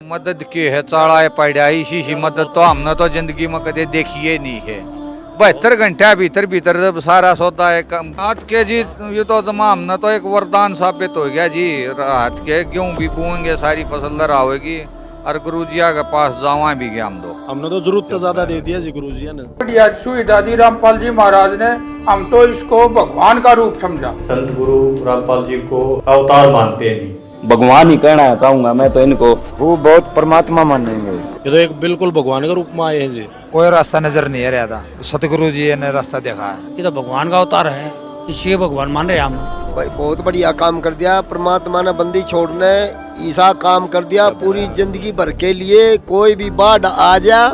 मदद की है चाड़ा पड़ा इसी मदद तो हमने तो जिंदगी में कदे देखी ही नहीं है। 72 घंटे भीतर भीतर जब सारा सौदा है रात के जी, ये तो जमा हमने तो एक वरदान साबित हो गया जी। रात के गेहूं भी बोएंगे, सारी फसल लड़ा होगी और गुरुजिया के पास जावा भी गया हमने तो जरूरत तो ज्यादा दे दिया जी गुरुजिया ने। बढ़िया सुविधा दी रामपाल जी महाराज ने, हम तो इसको भगवान का रूप समझा। संत गुरु रामपाल जी को अवतार मानते हैं जी। भगवान ही कहना चाहूंगा मैं तो इनको, वो बहुत परमात्मा मानेंगे। ये तो एक बिल्कुल भगवान के रूप में आए हैं जी। कोई रास्ता नजर नहीं आ रहा था, सतगुरु जी ने रास्ता दिखाया है। ये तो भगवान का अवतार है, इसलिए भगवान मान रहे हम। भाई बहुत बढ़िया काम कर दिया परमात्मा ने, बंदी छोड़ने ऐसा काम कर दिया पूरी जिंदगी भर के लिए। कोई भी बाढ़ आ जा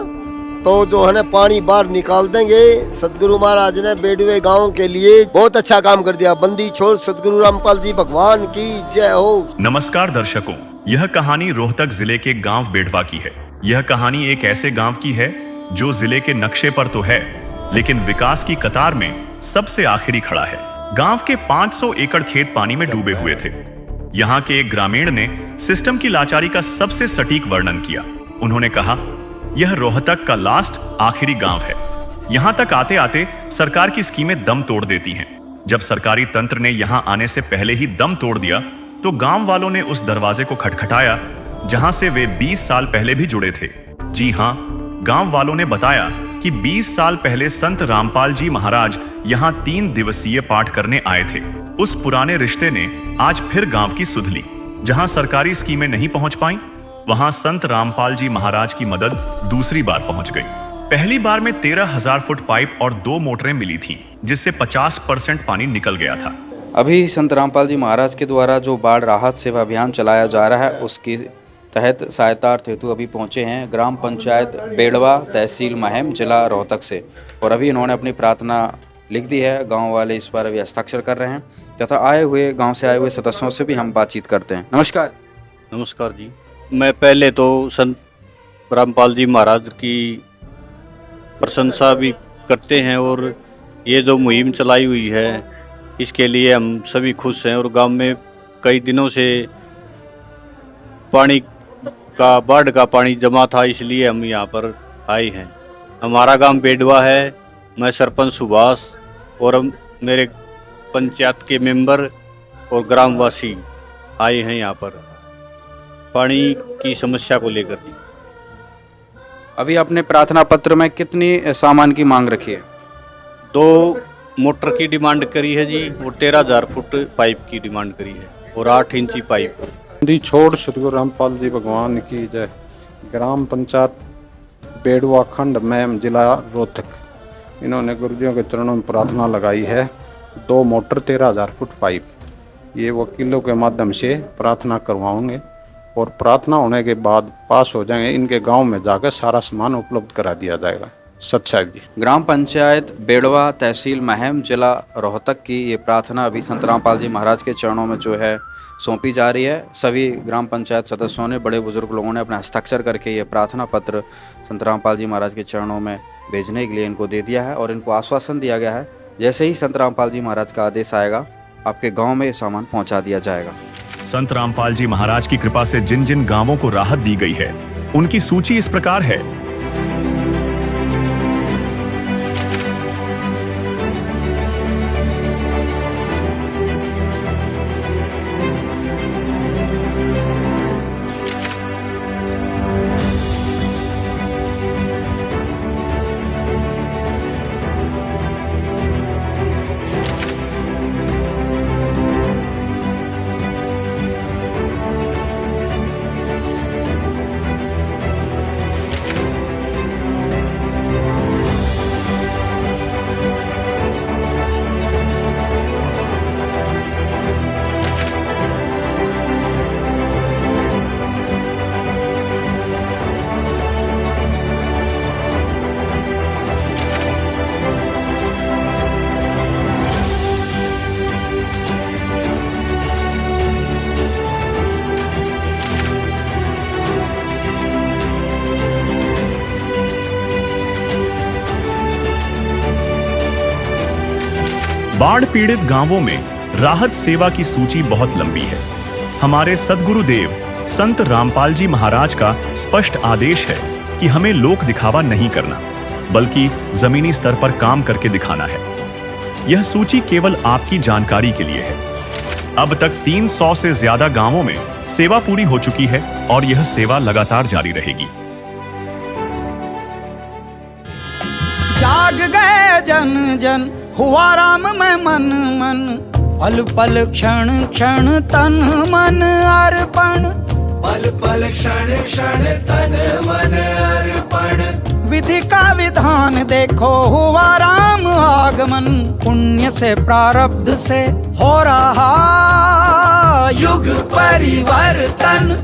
तो जो है ना पानी बाहर निकाल देंगे। सतगुरु महाराज ने बेडवे गांव के लिए बहुत अच्छा काम कर दिया। बंदी छोड़ सतगुरु रामपाल जी भगवान की जय हो। नमस्कार दर्शकों, यह कहानी रोहतक जिले के गांव बेडवा की है। यह कहानी एक ऐसे गांव की है जो जिले के नक्शे पर तो है, लेकिन विकास की कतार में सबसे आखिरी खड़ा है। गांव के 500 एकड़ खेत पानी में डूबे हुए थे। यहाँ के एक ग्रामीण ने सिस्टम की लाचारी का सबसे सटीक वर्णन किया। उन्होंने कहा, यह रोहतक का लास्ट आखिरी गांव है। यहां तक आते आते सरकार की स्कीमें दम तोड़ देती हैं। जब सरकारी तंत्र ने यहां आने से पहले ही दम तोड़ दिया तो गांव वालों ने उस दरवाजे को खटखटाया जहां से वे 20 साल पहले भी जुड़े थे। जी हां, गांव वालों ने बताया कि 20 साल पहले संत रामपाल जी महाराज यहां 3 दिवसीय पाठ करने आए थे। उस पुराने रिश्ते ने आज फिर गांव की सुध ली। जहां सरकारी स्कीमें नहीं पहुंच पाई, वहां संत रामपाल जी महाराज की मदद दूसरी बार पहुंच गई। पहली बार में 13,000 फुट पाइप और 2 मोटरें मिली थीं, जिससे 50% पानी निकल गया था। अभी संत रामपाल जी महाराज के द्वारा जो बाढ़ राहत सेवा अभियान चलाया जा रहा है, उसकी तहत सहायतार्थ हेतु अभी पहुंचे हैं ग्राम पंचायत बेड़वा, तहसील महम, जिला रोहतक से। और अभी इन्होंने अपनी प्रार्थना लिख दी है। गांव वाले इस पर अभी हस्ताक्षर कर रहे हैं तथा गांव से आए हुए सदस्यों से भी हम बातचीत करते हैं। नमस्कार। नमस्कार जी। मैं पहले तो संत रामपाल जी महाराज की प्रशंसा भी करते हैं और ये जो मुहिम चलाई हुई है इसके लिए हम सभी खुश हैं। और गांव में कई दिनों से बाढ़ का पानी जमा था, इसलिए हम यहाँ पर आए हैं। हमारा गांव बेडवा है। मैं सरपंच सुभाष और मेरे पंचायत के मेंबर और ग्रामवासी आए हैं यहाँ पर पानी की समस्या को लेकर। अभी आपने प्रार्थना पत्र में कितनी सामान की मांग रखी है? 2 मोटर की डिमांड करी है जी और 13,000 फुट पाइप की डिमांड करी है और 8 इंची पाइप। बंदी छोड़ सतगुरु रामपाल जी भगवान की जय। ग्राम पंचायत बेड़वा खंड महम, जिला रोहतक, इन्होंने गुरुजियों के चरणों में प्रार्थना लगाई है। 2 मोटर 13,000 फुट पाइप, ये वकीलों के माध्यम से प्रार्थना करवाओगे और प्रार्थना होने के बाद पास हो जाएंगे। इनके गांव में जाकर सारा सामान उपलब्ध करा दिया जाएगा। सच्चाई जी। ग्राम पंचायत बेड़वा, तहसील महम, जिला रोहतक की ये प्रार्थना अभी संत रामपाल जी महाराज के चरणों में जो है सौंपी जा रही है। सभी ग्राम पंचायत सदस्यों ने, बड़े बुजुर्ग लोगों ने अपने हस्ताक्षर करके ये प्रार्थना पत्र संत रामपाल जी महाराज के चरणों में भेजने के लिए इनको दे दिया है। और इनको आश्वासन दिया गया है जैसे ही संत रामपाल जी महाराज का आदेश आएगा आपके गाँव में ये सामान पहुँचा दिया जाएगा। संत रामपाल जी महाराज की कृपा से जिन जिन गांवों को राहत दी गई है उनकी सूची इस प्रकार है। बाढ़ पीड़ित गांवों में राहत सेवा की सूची बहुत लंबी है। हमारे सद्गुरुदेव संत रामपाल जी महाराज का स्पष्ट आदेश है कि हमें लोक दिखावा नहीं करना, बल्कि जमीनी स्तर पर काम करके दिखाना है। यह सूची केवल आपकी जानकारी के लिए है। अब तक 300 से ज्यादा गांवों में सेवा पूरी हो चुकी है और यह सेवा लगातार जारी रहेगी। जाग गए जन जन, हुआ राम में मन मन, पल पल क्षण क्षण तन मन अर्पण, पल पल क्षण क्षण तन मन अर्पण। विधि का विधान देखो हुआ राम आगमन, पुण्य से प्रारब्ध से हो रहा युग परिवर्तन।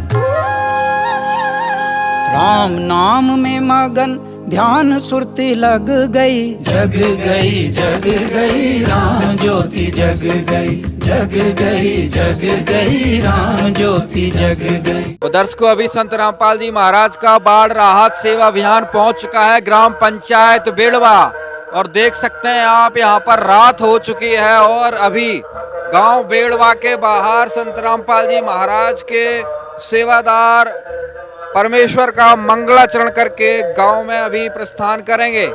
राम नाम में मगन ध्यान सुरती लग गई, जग गई राम ज्योति जग गई, जग गई राम ज्योति जग गई। तो दर्शकों, अभी संत रामपाल जी महाराज का बाढ़ राहत सेवा अभियान पहुंच चुका है ग्राम पंचायत बेड़वा, और देख सकते हैं आप यहाँ पर रात हो चुकी है और अभी गांव बेड़वा के बाहर संत रामपाल जी महाराज के सेवादार परमेश्वर का मंगलाचरण करके गांव में अभी प्रस्थान करेंगे।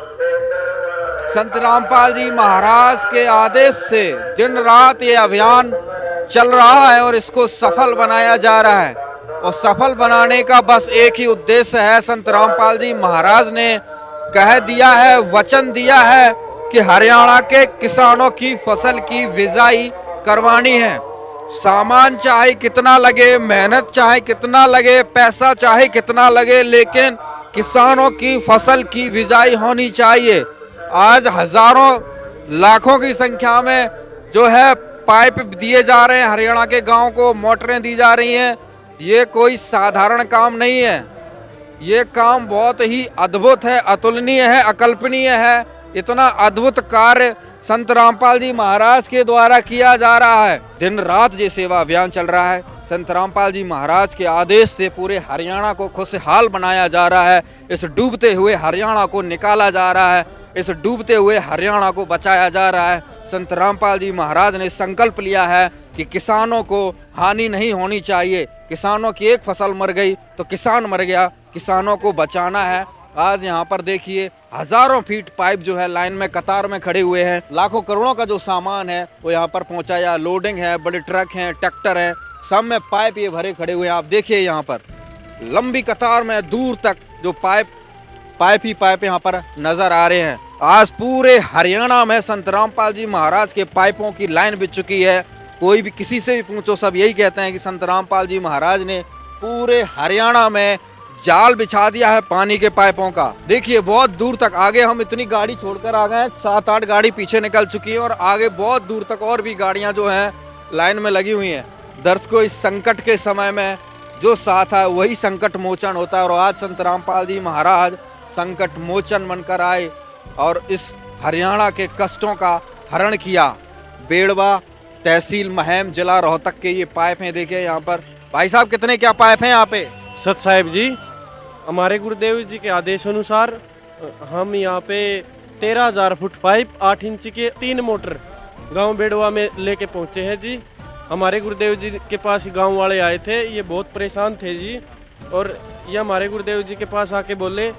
संत रामपाल जी महाराज के आदेश से दिन रात ये अभियान चल रहा है और इसको सफल बनाया जा रहा है, और सफल बनाने का बस एक ही उद्देश्य है। संत रामपाल जी महाराज ने कह दिया है, वचन दिया है कि हरियाणा के किसानों की फसल की बिजाई करवानी है। सामान चाहे कितना लगे, मेहनत चाहे कितना लगे, पैसा चाहे कितना लगे, लेकिन किसानों की फसल की बिजाई होनी चाहिए। आज हजारों लाखों की संख्या में जो है पाइप दिए जा रहे हैं हरियाणा के गांव को, मोटरें दी जा रही हैं। ये कोई साधारण काम नहीं है, ये काम बहुत ही अद्भुत है, अतुलनीय है, अकल्पनीय है। इतना अद्भुत कार्य संत रामपाल जी महाराज के द्वारा किया जा रहा है। दिन रात ये सेवा अभियान चल रहा है। संत रामपाल जी महाराज के आदेश से पूरे हरियाणा को खुशहाल बनाया जा रहा है। इस डूबते हुए हरियाणा को निकाला जा रहा है, इस डूबते हुए हरियाणा को बचाया जा रहा है। संत रामपाल जी महाराज ने संकल्प लिया है कि किसानों को हानि नहीं होनी चाहिए। किसानों की एक फसल मर गई तो किसान मर गया, किसानों को बचाना है। आज यहाँ पर देखिए हजारों फीट पाइप जो है लाइन में कतार में खड़े हुए हैं। लाखों करोड़ों का जो सामान है वो यहाँ पर पहुँचाया, लोडिंग है, बड़े ट्रक हैं, ट्रैक्टर हैं, सब में पाइप ये भरे खड़े हुए हैं। आप देखिए यहाँ पर लंबी कतार में दूर तक जो पाइप ही पाइप यहाँ पर नजर आ रहे हैं। आज पूरे हरियाणा में संत रामपाल जी महाराज के पाइपों की लाइन बिछ चुकी है। कोई भी किसी से भी पूछो, सब यही कहते हैं कि संत रामपाल जी महाराज ने पूरे हरियाणा में जाल बिछा दिया है पानी के पाइपों का। देखिए बहुत दूर तक आगे हम इतनी गाड़ी छोड़कर आ गए हैं, 7-8 गाड़ी पीछे निकल चुकी है और आगे बहुत दूर तक और भी गाड़ियां जो हैं लाइन में लगी हुई हैं। दर्शकों, इस संकट के समय में जो साथ है वही संकट मोचन होता है, और आज संत रामपाल जी महाराज संकट मोचन बनकर आए और इस हरियाणा के कष्टों का हरण किया। बेड़वा तहसील महम जिला रोहतक के ये पाइप हैं। देखिए यहाँ पर भाई साहब कितने क्या पाइप हैं यहाँ पे? सत साहिब जी, हमारे गुरुदेव जी के आदेश अनुसार हम यहाँ पे 13,000 फुट पाइप 8 इंच के 3 मोटर गांव बेड़वा में लेके पहुँचे हैं जी। हमारे गुरुदेव जी के पास गांव वाले आए थे, ये बहुत परेशान थे जी, और ये हमारे गुरुदेव जी के पास आके बोले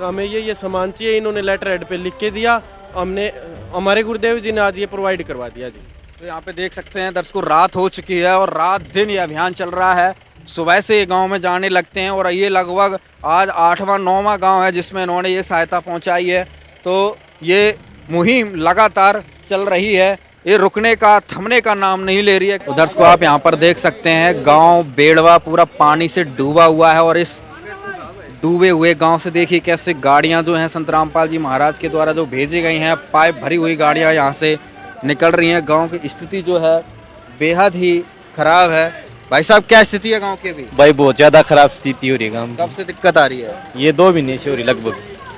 हमें ये सामान चाहिए। इन्होंने लेटर हेड पे लिख के दिया, हमने हमारे गुरुदेव जी ने आज ये प्रोवाइड करवा दिया जी। तो यहाँ पे देख सकते हैं दर्शकों, रात हो चुकी है और रात दिन ये अभियान चल रहा है। सुबह से ये गांव में जाने लगते हैं और ये लगभग आज 8वां-9वां गांव है जिसमें इन्होंने ये सहायता पहुंचाई है। तो ये मुहिम लगातार चल रही है, ये रुकने का, थमने का नाम नहीं ले रही है। तो दर्शकों, आप यहाँ पर देख सकते हैं गांव बेड़वा पूरा पानी से डूबा हुआ है, और इस डूबे हुए गांव से देखिए कैसे गाड़ियां जो हैं संत रामपाल जी महाराज के द्वारा जो भेजी गई हैं, पाइप भरी हुई गाड़ियां यहाँ से निकल रही हैं। गांव की स्थिति जो है बेहद ही खराब है। भाई साहब, क्या स्थिति है गांव की अभी? भाई बहुत ज्यादा खराब स्थिति हो रही है गांव में। कब से दिक्कत आ रही है? ये 2 महीने से हो रही, लगभग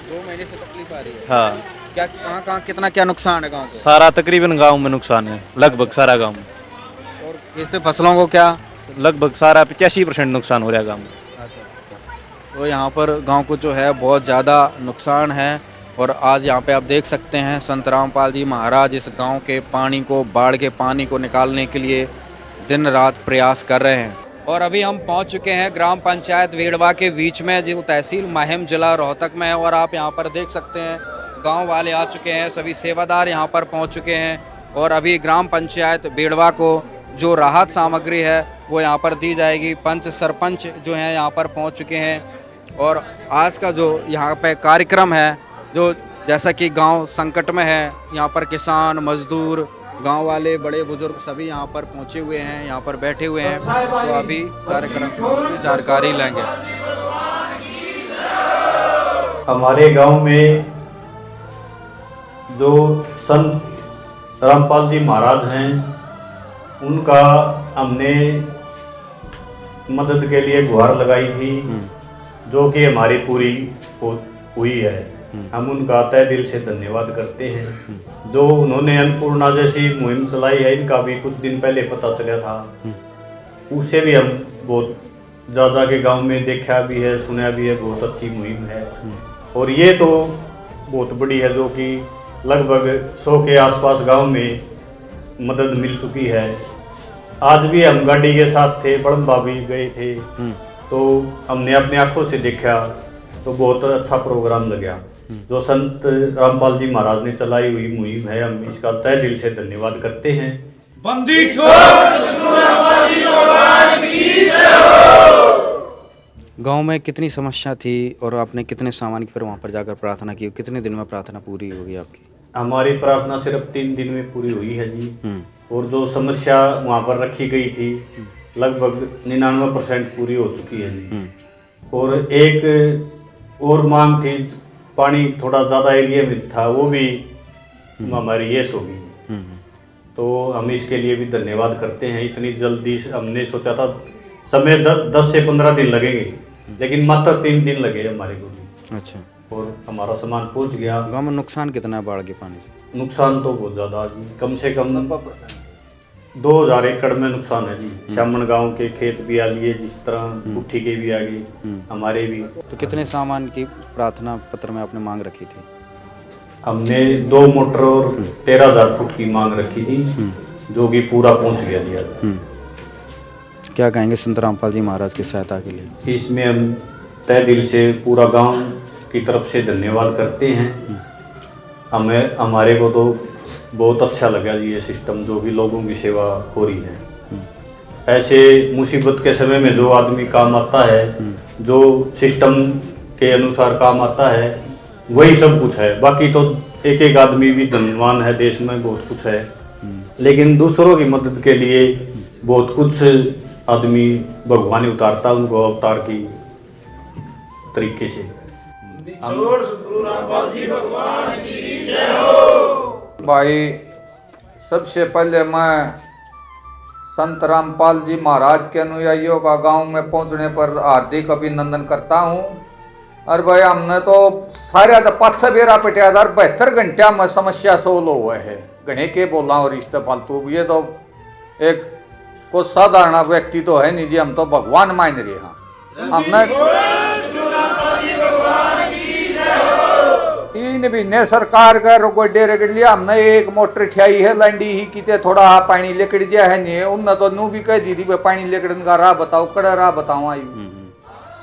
2 महीने से तकलीफ आ रही है। हाँ। क्या कहाँ कितना क्या नुकसान है गाँव को? सारा तकरीबन गांव में नुकसान है, लगभग सारा गांव में। और इससे फसलों को क्या? लगभग सारा 85% नुकसान हो रहा है गाँव में। तो यहाँ पर गांव को जो है बहुत ज़्यादा नुकसान है, और आज यहाँ पे आप देख सकते हैं संत रामपाल जी महाराज इस गांव के पानी को, बाढ़ के पानी को निकालने के लिए दिन रात प्रयास कर रहे हैं। और अभी हम पहुंच चुके हैं ग्राम पंचायत वेड़वा के बीच में, जो तहसील महम जिला रोहतक में है। और आप यहां पर देख सकते हैं गांव वाले आ चुके हैं, सभी सेवादार यहां पर पहुंच चुके हैं। और अभी ग्राम पंचायत वेड़वा को जो राहत सामग्री है वो यहां पर दी जाएगी। पंच सरपंच जो हैं यहां पर पहुंच चुके हैं। और आज का जो यहाँ पे कार्यक्रम है, जो जैसा कि गांव संकट में है, यहाँ पर किसान, मजदूर, गांव वाले, बड़े बुजुर्ग सभी यहाँ पर पहुँचे हुए हैं, यहाँ पर बैठे हुए हैं। तो अभी कार्यक्रम की जानकारी लेंगे। हमारे गांव में जो संत रामपाल जी महाराज हैं, उनका हमने मदद के लिए गुहार लगाई थी, जो कि हमारी पूरी हुई है। हम उनका तहे दिल से धन्यवाद करते हैं। जो उन्होंने अन्नपूर्णा जैसी मुहिम चलाई है, इनका भी कुछ दिन पहले पता चला था, उससे भी हम बहुत ज़्यादा के गांव में देखा भी है, सुना भी है। बहुत अच्छी मुहिम है और ये तो बहुत बड़ी है, जो कि लगभग 100 के आसपास गांव में मदद मिल चुकी है। आज भी हम गाड़ी के साथ थे, बड़म्बा भी गए थे, तो हमने अपनी आंखों से देखा, तो बहुत अच्छा प्रोग्राम लगा। जो संत रामपाल जी महाराज ने चलाई हुई मुहिम है, हम इसका तहे दिल से धन्यवाद करते हैं। बंदी गांव में कितनी समस्या थी और आपने कितने सामान की फिर वहाँ पर जाकर प्रार्थना की? कितने दिन में प्रार्थना पूरी होगी आपकी? हमारी प्रार्थना सिर्फ 3 दिन में पूरी हुई है जी। और जो समस्या वहाँ पर रखी गई थी, लगभग 99% पूरी हो चुकी है जी। और एक और मांग थी, पानी थोड़ा ज़्यादा एरिया में था, वो भी हमारी येस होगी। तो हम इसके लिए भी धन्यवाद करते हैं। इतनी जल्दी हमने सोचा था समय 10 से 15 दिन लगेंगे, लेकिन मात्र 3 दिन लगे हमारे को। अच्छा। और हमारा सामान पहुंच गया। गांव में नुकसान कितना है बाढ़ के पानी से? नुकसान तो बहुत ज़्यादा जी, कम से कम 2000 एकड़ में नुकसान है जी। शामन गांव के खेत भी आ लिए, जिस तरह पुट्ठी के भी आ गए, हमारे भी। तो कितने सामान की प्रार्थना पत्र में आपने मांग रखी थी? हमने 2 मोटर और 13,000 फुट की मांग रखी थी, जो कि पूरा पहुंच गया जी। क्या कहेंगे संत रामपाल जी महाराज की सहायता के लिए? इसमें हम तहे दिल से पूरा गांव की तरफ से धन्यवाद करते हैं। हमारे को तो बहुत अच्छा लगा जी ये सिस्टम, जो भी लोगों की सेवा हो रही है। ऐसे मुसीबत के समय में जो आदमी काम आता है, जो सिस्टम के अनुसार काम आता है, वही सब कुछ है। बाकी तो एक एक आदमी भी धनवान है, देश में बहुत कुछ है, लेकिन दूसरों की मदद के लिए बहुत कुछ आदमी भगवान ही उतारता उनको अवतार की तरीके से। भाई, सबसे पहले मैं संत रामपाल जी महाराज के अनुयायियों का गांव में पहुंचने पर हार्दिक अभिनंदन करता हूं। और भाई, हमने तो सारे 5 बेरा पिटियादार 72 घंटा में समस्या सोल्व हुए है। घने के बोला और रिश्ते फालतू, ये तो एक कुछ साधारण व्यक्ति तो है नहीं जी, हम तो भगवान मान रहे हैं। हमने 3 महीने सरकार का रोगोडे रगड़ लिया, हमने एक मोटर ठियाई है, लंडी ही किते थोड़ा पानी लेकर दिया है नहीं, उनने तो नू भी कह दी थी पानी लेकर का राह बताओ, कड़ा राह बताओ आयु।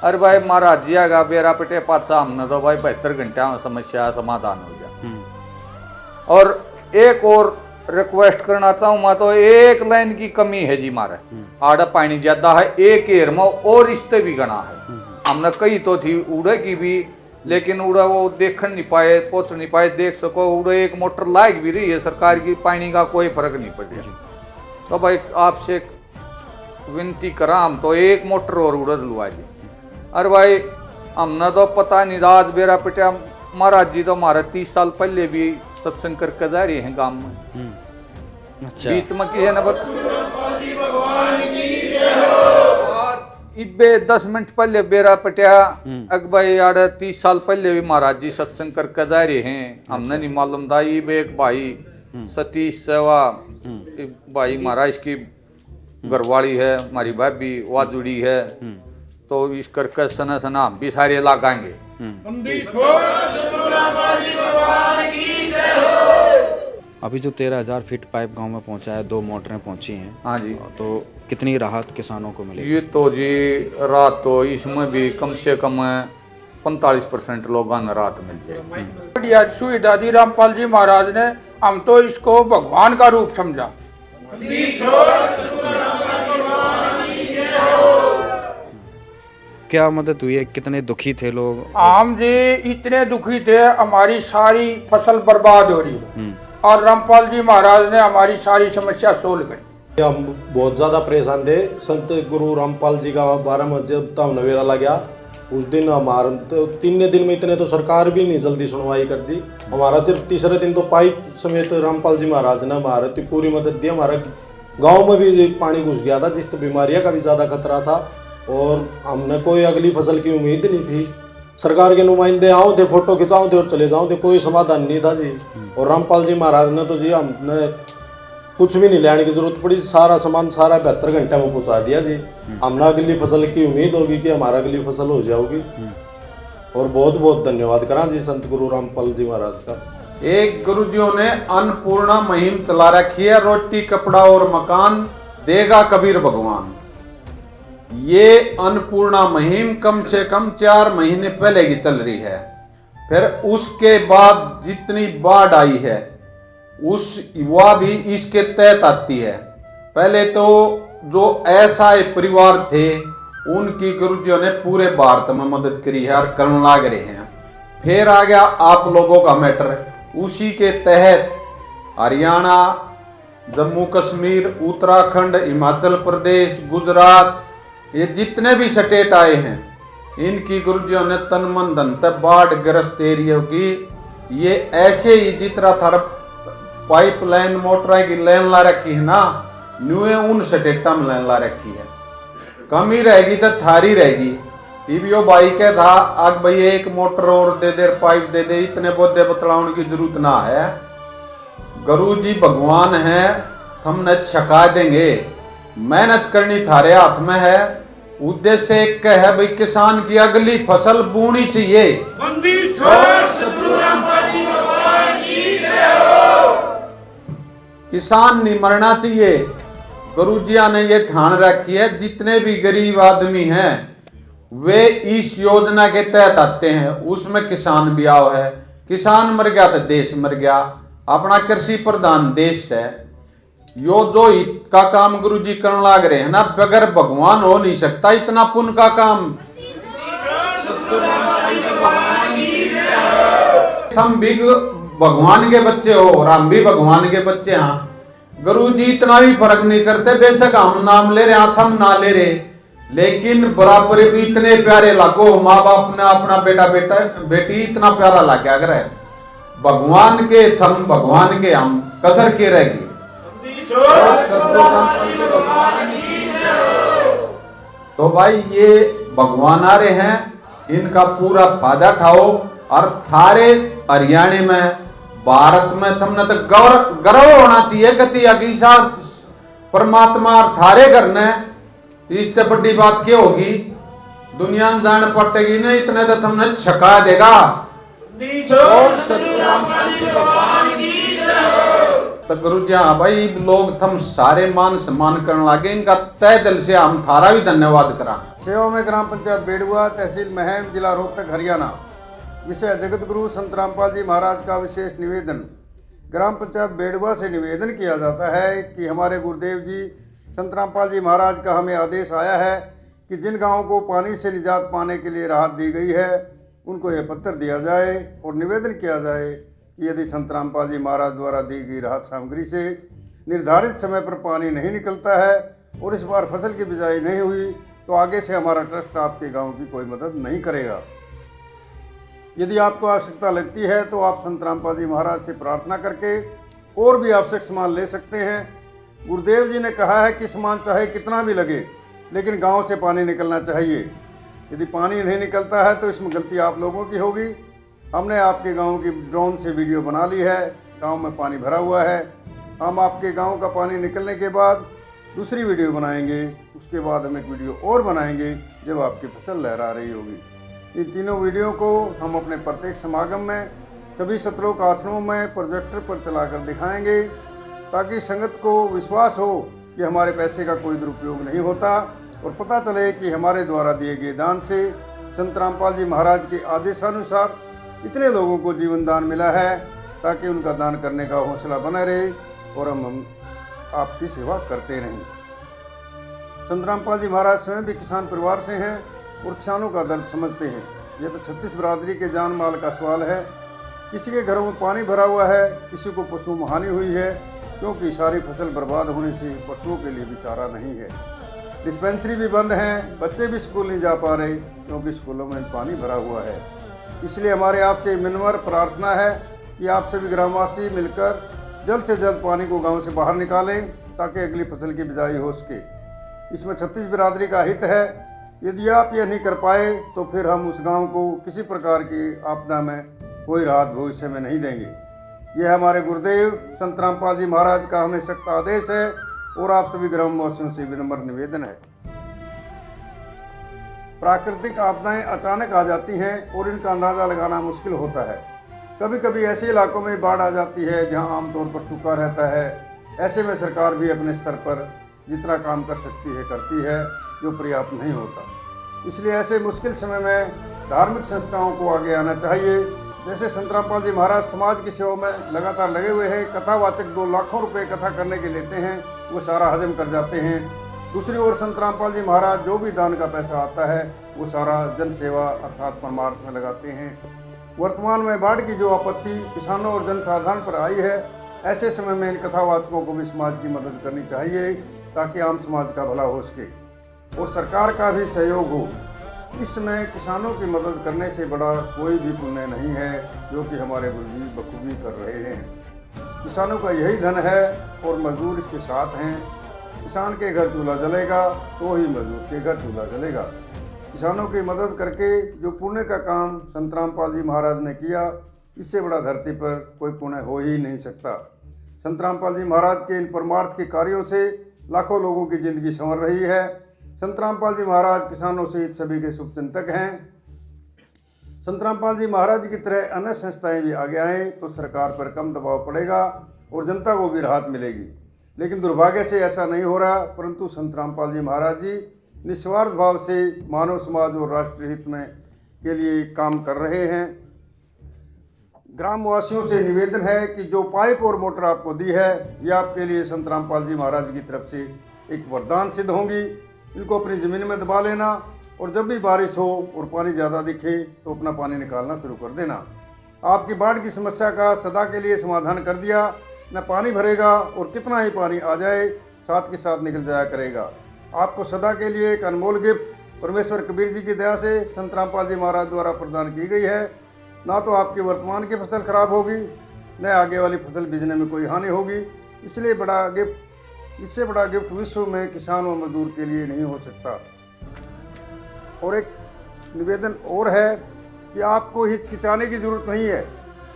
अरे भाई, महाराज जी आगा बेरा पिटे पाचा, हमने तो भाई 72 घंटा में समस्या समाधान हो गया। और एक और रिक्वेस्ट करना चाहूँ मैं, तो एक लाइन की कमी है जी मारे, आड़ा पानी ज्यादा है, एक एयर में और रिश्ते भी गना है। हमने कही तो थी उड़े की भी, लेकिन उड़ा वो देख नहीं पाए, पहुंच नहीं पाए। देख सको उड़े एक मोटर लायक भी रही है सरकार की, पानी का कोई फर्क नहीं पड़ रहा। तो भाई आपसे विनती करा, हम तो एक मोटर और उड़द लुआ जी। अरे भाई, हमने तो पता नहीं रात बेरा पिटा, महाराज जी तो हमारे 30 साल पहले भी सत्संग करके जा रहे हैं गांव में। अच्छा। बीच में किसी ने इब्बे 10 मिनट पहले बेरा पटिया अग भाई, 30 साल पहले भी महाराज जी सत्संग करके जा रहे हैं। हमने नहीं मालूम था। इब्बे एक भाई सतीश सेवा भाई महाराज की घरवाली है, हमारी भाभी वह जुड़ी है, तो इस करके सना सना हम भी सारे लगाएंगे। अभी जो 13,000 फीट पाइप गांव में पहुंचा है, 2 मोटरें पहुंची हैं। हाँ जी। तो कितनी राहत किसानों को मिलेगी? ये तो जी रात तो इसमें भी कम से कम 45% लोगों ने रात मिल जाएगी। यह सुविधा दी रामपाल जी महाराज ने, हम तो इसको भगवान का रूप समझा। क्या मदद हुई है? कितने दुखी थे लोग? हम जी इतने दुखी थे, हमारी सारी फसल बर्बाद हो रही है और रामपाल जी महाराज ने हमारी सारी समस्या सोल्व कर दी। हम बहुत ज़्यादा परेशान थे। संत गुरु रामपाल जी का बारे में जब तब नवेरा लगा, उस दिन हमारा तो 3 दिन में इतने तो सरकार भी नहीं जल्दी सुनवाई कर दी। हमारा सिर्फ तीसरे दिन तो पाइप समेत रामपाल जी महाराज ने हमारे पूरी मदद दी। हमारे गांव में भी पानी घुस गया था, जिससे बीमारियां का भी ज़्यादा खतरा था और हमने कोई अगली फसल की उम्मीद नहीं थी। सरकार के नुमाइंदे आओ थे, फोटो खिंचाओ थे और चले जाओ थे, कोई समाधान नहीं था जी। और रामपाल जी महाराज ने तो जी हमने कुछ भी नहीं लेने की जरूरत पड़ी, सारा सामान सारा 72 घंटे में पहुंचा दिया जी। हमने अगली फसल की उम्मीद होगी कि हमारा अगली फसल हो जाएगी। और बहुत बहुत धन्यवाद करा जी संत गुरु रामपाल जी महाराज का। एक गुरुजियों ने अन्नपूर्णा मुहिम चला रखी है, रोटी कपड़ा और मकान देगा कबीर भगवान। ये अन्नपूर्णा मुहिम कम से कम 4 महीने पहले की चल रही है। फिर उसके बाद जितनी बाढ़ आई है उस वह भी इसके तहत आती है। पहले तो जो असहाय परिवार थे उनकी गुरुजियों ने पूरे भारत में मदद करी है और करने लग रहे हैं। फिर आ गया आप लोगों का मैटर, उसी के तहत हरियाणा, जम्मू कश्मीर, उत्तराखंड, हिमाचल प्रदेश, गुजरात, ये जितने भी स्टेट आए हैं इनकी गुरुजियों ने तन मन धन तक बाढ़ ग्रस्त एरिया की ये ऐसे ही जितना थारा पाइपलाइन मोटर की लाइन ला रखी है ना, न्यूए उन स्टेटा में लाइन ला रखी है। कमी रहेगी तो थारी रहेगी। इबियो भाई के था आग भाई एक मोटर और दे दे, पाइप दे दे, इतने बोधे बतलाने की जरूरत ना है। गुरु जी भगवान है, हमने छका देंगे। मेहनत करनी थारे हाथ में है। उद्देश्य एक है भाई किसान की अगली फसल बोनी चाहिए। किसान नहीं मरना चाहिए। गुरुजिया ने ये ठान रखी है जितने भी गरीब आदमी हैं वे इस योजना के तहत आते हैं। उसमें किसान भी आओ है, किसान मर गया तो देश मर गया। अपना कृषि प्रधान देश है। यो जो हित का काम गुरुजी करने लग रहे हैं ना, बगैर भगवान हो नहीं सकता इतना पुण्य का काम। हम भी भगवान के बच्चे हो और हम भी भगवान के बच्चे हैं। गुरुजी इतना भी फर्क नहीं करते, बेशक हम नाम ले रहे हैं, हम ना ले रहे, लेकिन बराबर भी इतने प्यारे लागो। माँ बाप ने अपना बेटा बेटा बेटी इतना प्यारा लग गया करे। भगवान के थम भगवान के हम, कसर के रहेगी। तो भाई ये भगवान आ रहे हैं, इनका पूरा फायदा उठाओ। और थारे हरियाणा में, भारत में तुमने तो गर्व होना चाहिए कति अगीसा परमात्मा और थारे करने। इससे बड़ी बात क्या होगी? दुनिया में जान पड़ेगी नहीं, इतने तो तुमने छका देगा। तो गुरु जी हाँ भाई, लोग थम सारे मान सम्मान करने लगे, इनका तय दिल से हम थारा भी धन्यवाद करा। सेवा में ग्राम पंचायत बेड़ुआ, तहसील महम, जिला रोहतक, हरियाणा। विषय जगत गुरु संत रामपाल जी महाराज का विशेष निवेदन। ग्राम पंचायत बेड़ुआ से निवेदन किया जाता है कि हमारे गुरुदेव जी संत रामपाल जी महाराज का हमें आदेश आया है कि जिन गाँवों को पानी से निजात पाने के लिए राहत दी गई है उनको यह पत्र दिया जाए और निवेदन किया जाए कि यदि संत रामपाल जी महाराज द्वारा दी गई राहत सामग्री से निर्धारित समय पर पानी नहीं निकलता है और इस बार फसल की बिजाई नहीं हुई तो आगे से हमारा ट्रस्ट आपके गांव की कोई मदद नहीं करेगा। यदि आपको आवश्यकता लगती है तो आप संत रामपाल जी महाराज से प्रार्थना करके और भी आवश्यक सामान ले सकते हैं। गुरुदेव जी ने कहा है कि सामान चाहे कितना भी लगे लेकिन गांव से पानी निकलना चाहिए। यदि पानी नहीं निकलता है तो इसमें गलती आप लोगों की होगी। हमने आपके गांव की ड्रोन से वीडियो बना ली है। गांव में पानी भरा हुआ है। हम आपके गांव का पानी निकलने के बाद दूसरी वीडियो बनाएंगे। उसके बाद हम एक वीडियो और बनाएंगे जब आपकी फसल लहरा रही होगी। इन तीनों वीडियो को हम अपने प्रत्येक समागम में सभी सतलोक आश्रमों में प्रोजेक्टर पर चलाकर दिखाएंगे ताकि संगत को विश्वास हो कि हमारे पैसे का कोई दुरुपयोग नहीं होता और पता चले कि हमारे द्वारा दिए गए दान से संत रामपाल जी महाराज के आदेशानुसार इतने लोगों को जीवन दान मिला है, ताकि उनका दान करने का हौसला बना रहे और हम आपकी सेवा करते रहें। संत रामपाल जी महाराज स्वयं भी किसान परिवार से हैं और किसानों का दर्द समझते हैं। यह तो 36 बिरादरी के जान माल का सवाल है। किसी के घरों में पानी भरा हुआ है, किसी को पशु हानि हुई है, क्योंकि सारी फसल बर्बाद होने से पशुओं के लिए भी चारा नहीं है। डिस्पेंसरी भी बंद हैं, बच्चे भी स्कूल नहीं जा पा रहे क्योंकि स्कूलों में पानी भरा हुआ है। इसलिए हमारे आपसे विनम्र प्रार्थना है कि आप सभी ग्रामवासी मिलकर जल्द से जल्द पानी को गांव से बाहर निकालें ताकि अगली फसल की बिजाई हो सके। इसमें 36 बिरादरी का हित है। यदि आप यह नहीं कर पाए तो फिर हम उस गांव को किसी प्रकार की आपदा में कोई राहत भविष्य में नहीं देंगे। यह हमारे गुरुदेव संत रामपाल जी महाराज का हमें सख्त आदेश है और आप सभी ग्रामवासियों से विनम्र निवेदन है। प्राकृतिक आपदाएं अचानक आ जाती हैं और इनका अंदाज़ा लगाना मुश्किल होता है। कभी कभी ऐसे इलाकों में बाढ़ आ जाती है जहां आमतौर पर सूखा रहता है। ऐसे में सरकार भी अपने स्तर पर जितना काम कर सकती है करती है, जो पर्याप्त नहीं होता। इसलिए ऐसे मुश्किल समय में धार्मिक संस्थाओं को आगे आना चाहिए। जैसे संत रामपाल जी महाराज समाज की सेवा में लगातार लगे हुए हैं। कथावाचक 2 लाखों रुपए कथा करने के लेते हैं, वो सारा हजम कर जाते हैं। दूसरी ओर संत रामपाल जी महाराज जो भी दान का पैसा आता है वो सारा जन सेवा अर्थात परमार्थ में लगाते हैं। वर्तमान में बाढ़ की जो आपत्ति किसानों और जनसाधारण पर आई है, ऐसे समय में इन कथावाचकों को भी समाज की मदद करनी चाहिए ताकि आम समाज का भला हो सके और सरकार का भी सहयोग हो। इस समय किसानों की मदद करने से बड़ा कोई भी पुण्य नहीं है, जो कि हमारे गुरुजी बखूबी कर रहे हैं। किसानों का यही धन है और मजदूर इसके साथ हैं। किसान के घर चूल्हा जलेगा तो ही मजदूर के घर चूल्हा जलेगा। किसानों की मदद करके जो पुण्य का काम संत रामपाल जी महाराज ने किया, इससे बड़ा धरती पर कोई पुण्य हो ही नहीं सकता। संत रामपाल जी महाराज के इन परमार्थ के कार्यों से लाखों लोगों की जिंदगी संवर रही है। संत रामपाल जी महाराज किसानों सहित सभी के शुभचिंतक हैं। संत रामपाल जी महाराज की तरह अन्य संस्थाएं भी आगे आएँ तो सरकार पर कम दबाव पड़ेगा और जनता को भी राहत मिलेगी। लेकिन दुर्भाग्य से ऐसा नहीं हो रहा, परंतु संत रामपाल जी महाराज जी निस्वार्थ भाव से मानव समाज और राष्ट्र हित में के लिए काम कर रहे हैं। ग्रामवासियों से निवेदन है कि जो पाइप और मोटर आपको दी है, ये आपके लिए संत रामपाल जी महाराज की तरफ से एक वरदान सिद्ध होंगी। इनको अपनी ज़मीन में दबा लेना और जब भी बारिश हो और पानी ज़्यादा दिखे तो अपना पानी निकालना शुरू कर देना। आपकी बाढ़ की समस्या का सदा के लिए समाधान कर दिया। न पानी भरेगा और कितना ही पानी आ जाए साथ के साथ निकल जाया करेगा। आपको सदा के लिए एक अनमोल गिफ्ट परमेश्वर कबीर जी की दया से संत रामपाल जी महाराज द्वारा प्रदान की गई है। ना तो आपकी वर्तमान की फसल खराब होगी, न आगे वाली फसल बीजने में कोई हानि होगी। इससे बड़ा गिफ्ट विश्व में किसान और मजदूर के लिए नहीं हो सकता। और एक निवेदन और है कि आपको हिचकिचाने की जरूरत नहीं है।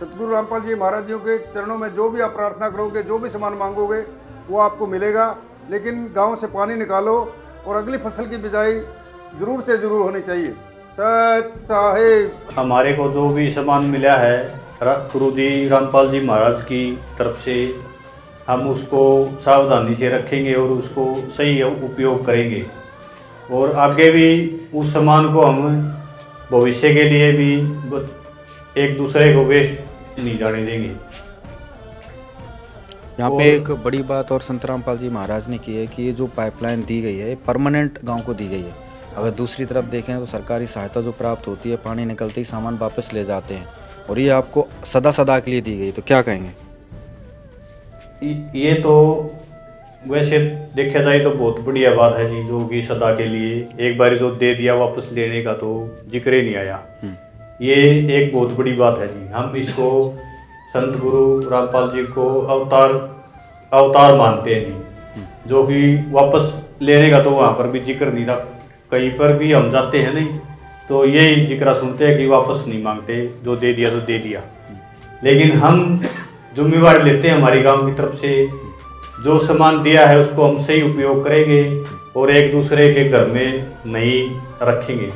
सतगुरु रामपाल जी महाराज जी के चरणों में जो भी आप प्रार्थना करोगे, जो भी सामान मांगोगे, वो आपको मिलेगा। लेकिन गांव से पानी निकालो और अगली फसल की बिजाई जरूर से जरूर होनी चाहिए। सत साहिब। हमारे को जो भी सामान मिला है गुरु जी रामपाल जी महाराज की तरफ से, हम उसको सावधानी से रखेंगे और उसको सही उपयोग करेंगे और आगे भी उस सामान को हम भविष्य के लिए भी एक दूसरे को वेस्ट नहीं जाने देंगे। यहाँ पे एक बड़ी बात और संत रामपाल जी महाराज ने की है कि ये जो पाइपलाइन दी गई है परमानेंट गांव को दी गई है। अगर दूसरी तरफ देखें तो सरकारी सहायता जो प्राप्त होती है, पानी निकलते ही सामान वापस ले जाते हैं और ये आपको सदा के लिए दी गई, तो क्या कहेंगे? ये तो वैसे देखा जाए तो बहुत बढ़िया बात है जी, जो कि सदा के लिए एक बार जो दे दिया वापस लेने का तो जिक्र ही नहीं आया। ये एक बहुत बड़ी बात है जी। हम इसको संत गुरु रामपाल जी को अवतार मानते हैं जी, जो कि वापस लेने का तो वहाँ पर भी जिक्र नहीं था। कहीं पर भी हम जाते हैं नहीं तो यही जिक्र सुनते हैं कि वापस नहीं मांगते, जो दे दिया तो दे दिया। लेकिन हम जिम्मेवारी लेते हैं हमारी गांव की तरफ से, जो सामान दिया है उसको हम सही उपयोग करेंगे और एक दूसरे के घर में नहीं रखेंगे।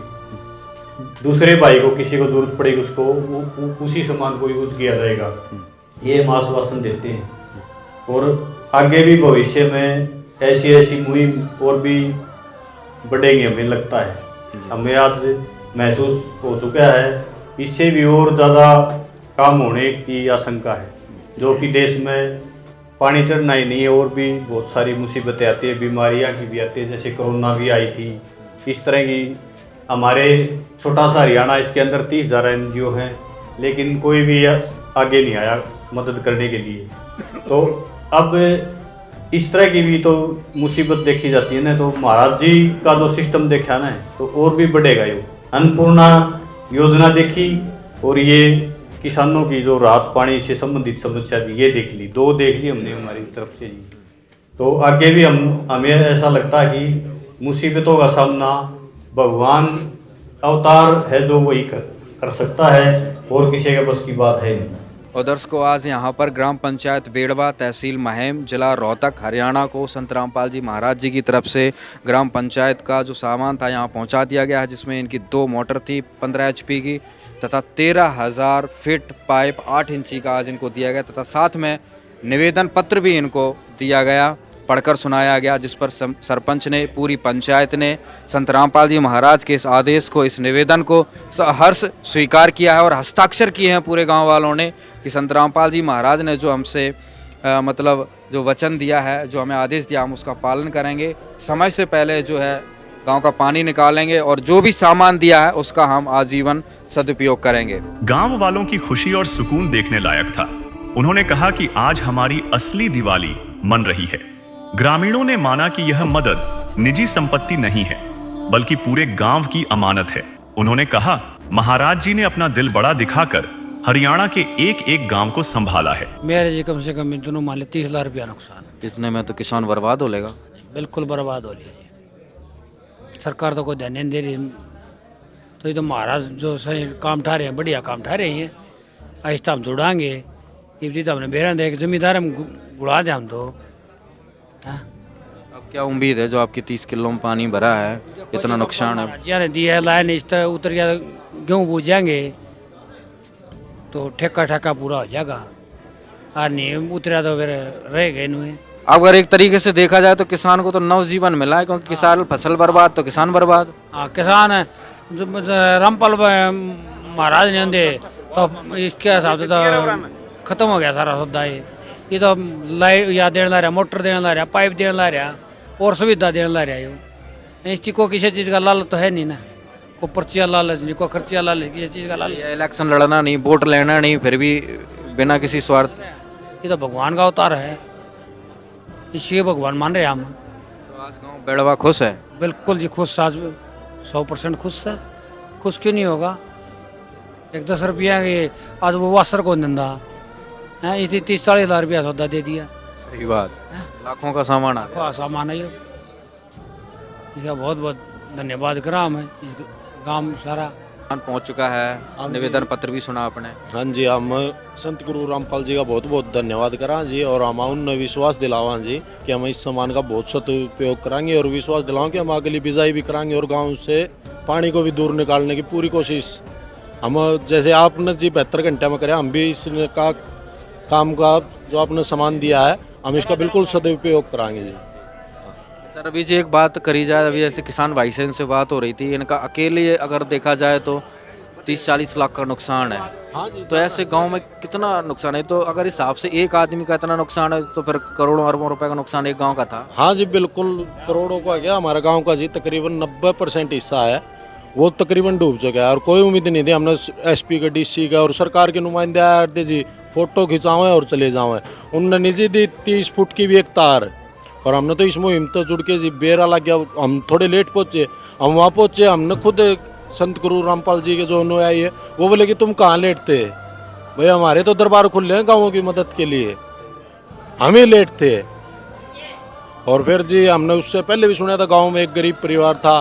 दूसरे भाई को किसी को जरूरत पड़ेगी उसको उसी सामान को यूज किया जाएगा, ये हम आश्वासन देते हैं। और आगे भी भविष्य में ऐसी मुहिम और भी बढ़ेंगे हमें लगता है। हमें आज महसूस हो चुका है, इससे भी और ज़्यादा काम होने की आशंका है, जो कि देश में पानी चढ़ना ही नहीं है, और भी बहुत सारी मुसीबतें आती है, बीमारियां की भी आती है, जैसे कोरोना भी आई थी। इस तरह की हमारे छोटा सा हरियाणा, इसके अंदर 30,000 NGO हैं, लेकिन कोई भी आगे नहीं आया मदद करने के लिए। तो अब इस तरह की भी तो मुसीबत देखी जाती है ना, तो महाराज जी का जो सिस्टम देखा ना, तो और भी बढ़ेगा। ये अन्नपूर्णा योजना देखी, और ये किसानों की जो राहत पानी से संबंधित समस्या थी, ये देख ली, 2 देख ली हमने हमारी तरफ से जी। तो आगे भी हमें ऐसा लगता है कि मुसीबतों का सामना भगवान अवतार है जो वही कर सकता है, और किसी के बस की बात है नहीं। और दर्शकों, आज यहाँ पर ग्राम पंचायत बेड़वा, तहसील महम, जिला रोहतक, हरियाणा को संत रामपाल जी महाराज जी की तरफ से ग्राम पंचायत का जो सामान था यहाँ पहुँचा दिया गया है, जिसमें इनकी 2 मोटर थी 15 HP की, तथा 13,000 फीट पाइप 8 इंची का आज इनको दिया गया, तथा साथ में निवेदन पत्र भी इनको दिया गया, पढ़कर सुनाया गया, जिस पर सरपंच ने, पूरी पंचायत ने संत रामपाल जी महाराज के इस आदेश को, इस निवेदन को हर्ष स्वीकार किया है और हस्ताक्षर किए हैं पूरे गांव वालों ने कि संत रामपाल जी महाराज ने जो हमसे मतलब जो वचन दिया है, जो हमें आदेश दिया, हम उसका पालन करेंगे। समय से पहले जो है गांव का पानी निकालेंगे और जो भी सामान दिया है उसका हम आजीवन सदुपयोग करेंगे। गांव वालों की खुशी और सुकून देखने लायक था। उन्होंने कहा कि आज हमारी असली दिवाली मन रही है। ग्रामीणों ने माना कि यह मदद निजी संपत्ति नहीं है, बल्कि पूरे गांव की अमानत है। उन्होंने कहा, महाराज जी ने अपना दिल बड़ा दिखाकर हरियाणा के एक गांव को संभाला है। मेरे जी कम से कम दोनों मान 30,000 रुपया नुकसान। इतने में तो किसान बर्बाद हो लेगा। बिल्कुल बर्बाद हो लिया जी, सरकार तो कोई ध्यान नहीं दे रही। तो ये तो महाराज जो सही काम ठा रहे हैं, बढ़िया काम ठा रहे हैं। आहिस्ता हम जुड़ाएंगे, इब्ती तो हमने बेरा दे जिम्मेदार हम गुड़ा दे हम तो। अब क्या उम्मीद है, जो आपकी 30 किलो में पानी भरा है, इतना नुकसान है? ने दिया है, लाइन इस तरह उतर गया, गेहूँ बूझ जाएंगे तो ठेका पूरा हो जाएगा, और नहीं उतरा तो फिर रह गए नहीं। अगर एक तरीके से देखा जाए तो किसान को तो नवजीवन मिला है, क्योंकि किसान फसल बर्बाद तो किसान बर्बाद। हाँ, किसान रामपाल महाराज ने आंदे तो इसके हिसाब से तो खत्म हो गया सारा सौदा। ये तो लाइट या देने ला रहा, मोटर देने ला रहा, पाइप देने ला रहा, और सुविधा देने ला रहा है। इसकी को किसी चीज़ का लालच तो है नहीं ना, को पर्चिया लालच नहीं, को खर्चिया लालच, किसी चीज़ का लालच। इलेक्शन लड़ना नहीं, वोट लेना नहीं, फिर भी बिना किसी स्वार्थ। ये तो भगवान का अवतार है, इसलिए भगवान मान रहे हैं हम। तो आज गाँव बेड़वा खुश है? बिल्कुल जी खुश, आज 100% खुश है। खुश क्यों नहीं होगा? एक 10 रुपया के आज वो वासर को धंधा है, इसी 30-40 हज़ार रुपया सौदा दे दिया। सही बात, लाखों का सामान आ गया। सामान है, इसका बहुत बहुत धन्यवाद ग्राम है, इस गांव सारा पहुंच चुका है। निवेदन पत्र भी सुना आपने? हाँ जी, हम संत गुरु रामपाल जी का बहुत बहुत धन्यवाद करा जी, और हम उन्हें विश्वास दिलावा जी कि हम इस सामान का बहुत सदुपयोग कराएंगे, और विश्वास दिलाओ कि हम अगली बिजाई भी कराएंगे, और गांव से पानी को भी दूर निकालने की पूरी कोशिश हम, जैसे आपने जी 72 घंटे में करें, हम भी इसका काम का जो आपने सामान दिया है, हम इसका बिल्कुल सदुपयोग कराएंगे जी। सर, अभी जी एक बात करी जाए, अभी जैसे किसान भाई से इनसे बात हो रही थी, इनका अकेले अगर देखा जाए तो 30-40 लाख का नुकसान है। हाँ जी, तो ऐसे गांव में कितना नुकसान है? तो अगर इस हिसाब से एक आदमी का इतना नुकसान है, तो फिर करोड़ों अरबों रुपए का नुकसान एक गांव का था। हाँ जी, बिल्कुल करोड़ों का गया। हमारे गांव का जी तकरीबन 90% हिस्सा है, वो तकरीबन डूब चुका है, और कोई उम्मीद नहीं थी। हमने SP का, DC का और सरकार के नुमाइंदे आए जी, फोटो खिंचाओ और चले जाओ। उनने निजी दी 30 फुट की भी एक तार, और हमने तो इस मुहिम तो जुड़ के जी बेरा लग गया। हम थोड़े लेट पहुँचे, हम वहाँ पहुँचे, हमने खुद संत गुरु रामपाल जी के जो अनुयायी है वो बोले कि तुम कहाँ लेट थे भाई, हमारे तो दरबार खुले हैं गाँवों की मदद के लिए, हम ही लेट थे। और फिर जी हमने उससे पहले भी सुना था, गाँव में एक गरीब परिवार था,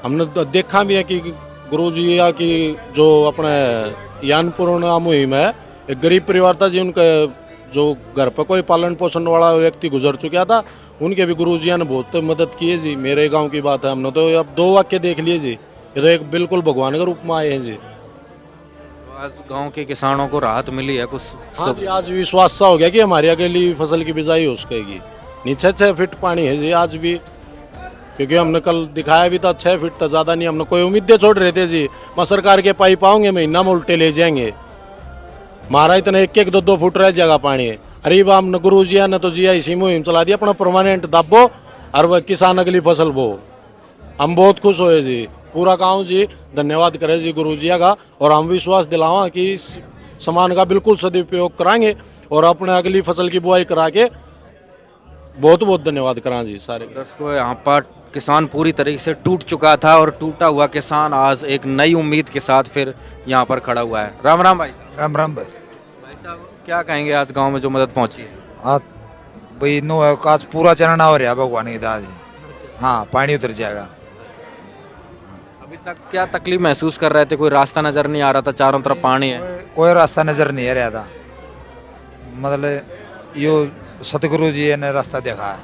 हमने देखा भी है कि गुरु जी या कि जो अपने यानपूर्ण मुहिम है, एक गरीब परिवार था जी, उनका जो घर पर कोई पालन पोषण वाला व्यक्ति गुजर चुका था, उनके भी गुरुजिया ने बहुत मदद की है जी। मेरे गांव की बात है, हमने तो अब 2 वाक्य देख लिए जी ये तो एक बिल्कुल भगवान के रूप में आए हैं जी। तो आज गांव के किसानों को राहत मिली है कुछ? हाँ जी, आज विश्वास सा हो गया कि हमारी अगली फसल की बिजाई हो सकेगी। नीचे 6 फीट पानी है जी आज भी, क्योंकि हमने कल दिखाया भी था 6 फीट तो ज़्यादा नहीं, हमने कोई उम्मीदें छोड़ रहे थे जी मैं सरकार के पाइप आऊँगे महीना में उल्टे ले जाएंगे, हमारा इतना 1-1 2-2 फुट रह जाएगा पानी। अरे हमने गुरु जी ने तो जी ऐसी मुहिम चला दी अपना परमानेंट दाबो और वह किसान अगली फसल बो। हम बहुत खुश हुए जी, पूरा गांव जी धन्यवाद करे जी गुरु जी का, और हम विश्वास दिलावा कि इस सामान का बिल्कुल सदुपयोग कराएंगे और अपने अगली फसल की बुआई करा के बहुत बहुत धन्यवाद करा जी सारे। दर्शकों, यहाँ पर किसान पूरी तरीके से टूट चुका था और टूटा हुआ किसान आज एक नई उम्मीद के साथ फिर यहाँ पर खड़ा हुआ है। राम राम भाई। राम राम भाई। भाई साहब, क्या कहेंगे आज गांव में जो मदद पहुंची है? आज भाई नो आज पूरा चरण हो रहा भगवान की दाज। हाँ, पानी उतर जाएगा। अभी तक क्या तकलीफ महसूस कर रहे थे? कोई रास्ता नजर नहीं आ रहा था, चारों तरफ पानी है। कोई रास्ता नजर नहीं आ रहा था, मतलब यो सतगुरु जी ने रास्ता देखा है,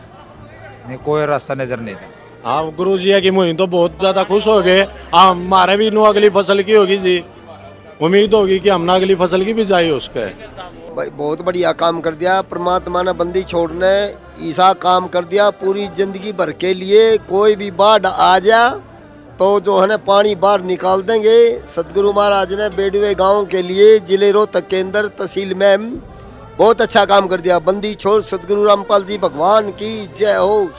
नहीं कोई रास्ता नजर नहीं था। हाँ, गुरु जी की मुहिम तो बहुत ज़्यादा खुश हो गए। हाँ, हमारे भी नो अगली फसल की होगी जी, उम्मीद होगी कि हमने अगली फसल की भी जाई उसके। भाई बहुत बढ़िया काम कर दिया, परमात्मा ने बंदी छोड़ने ऐसा काम कर दिया पूरी जिंदगी भर के लिए। कोई भी बाढ़ आ जा तो जो है ना पानी बाहर निकाल देंगे। सतगुरु महाराज ने बेडवे गांव के लिए जिले रोहतक के अंदर तहसील में बहुत अच्छा काम कर दिया। बंदी छोड़ सतगुरु रामपाल जी भगवान की जय हो।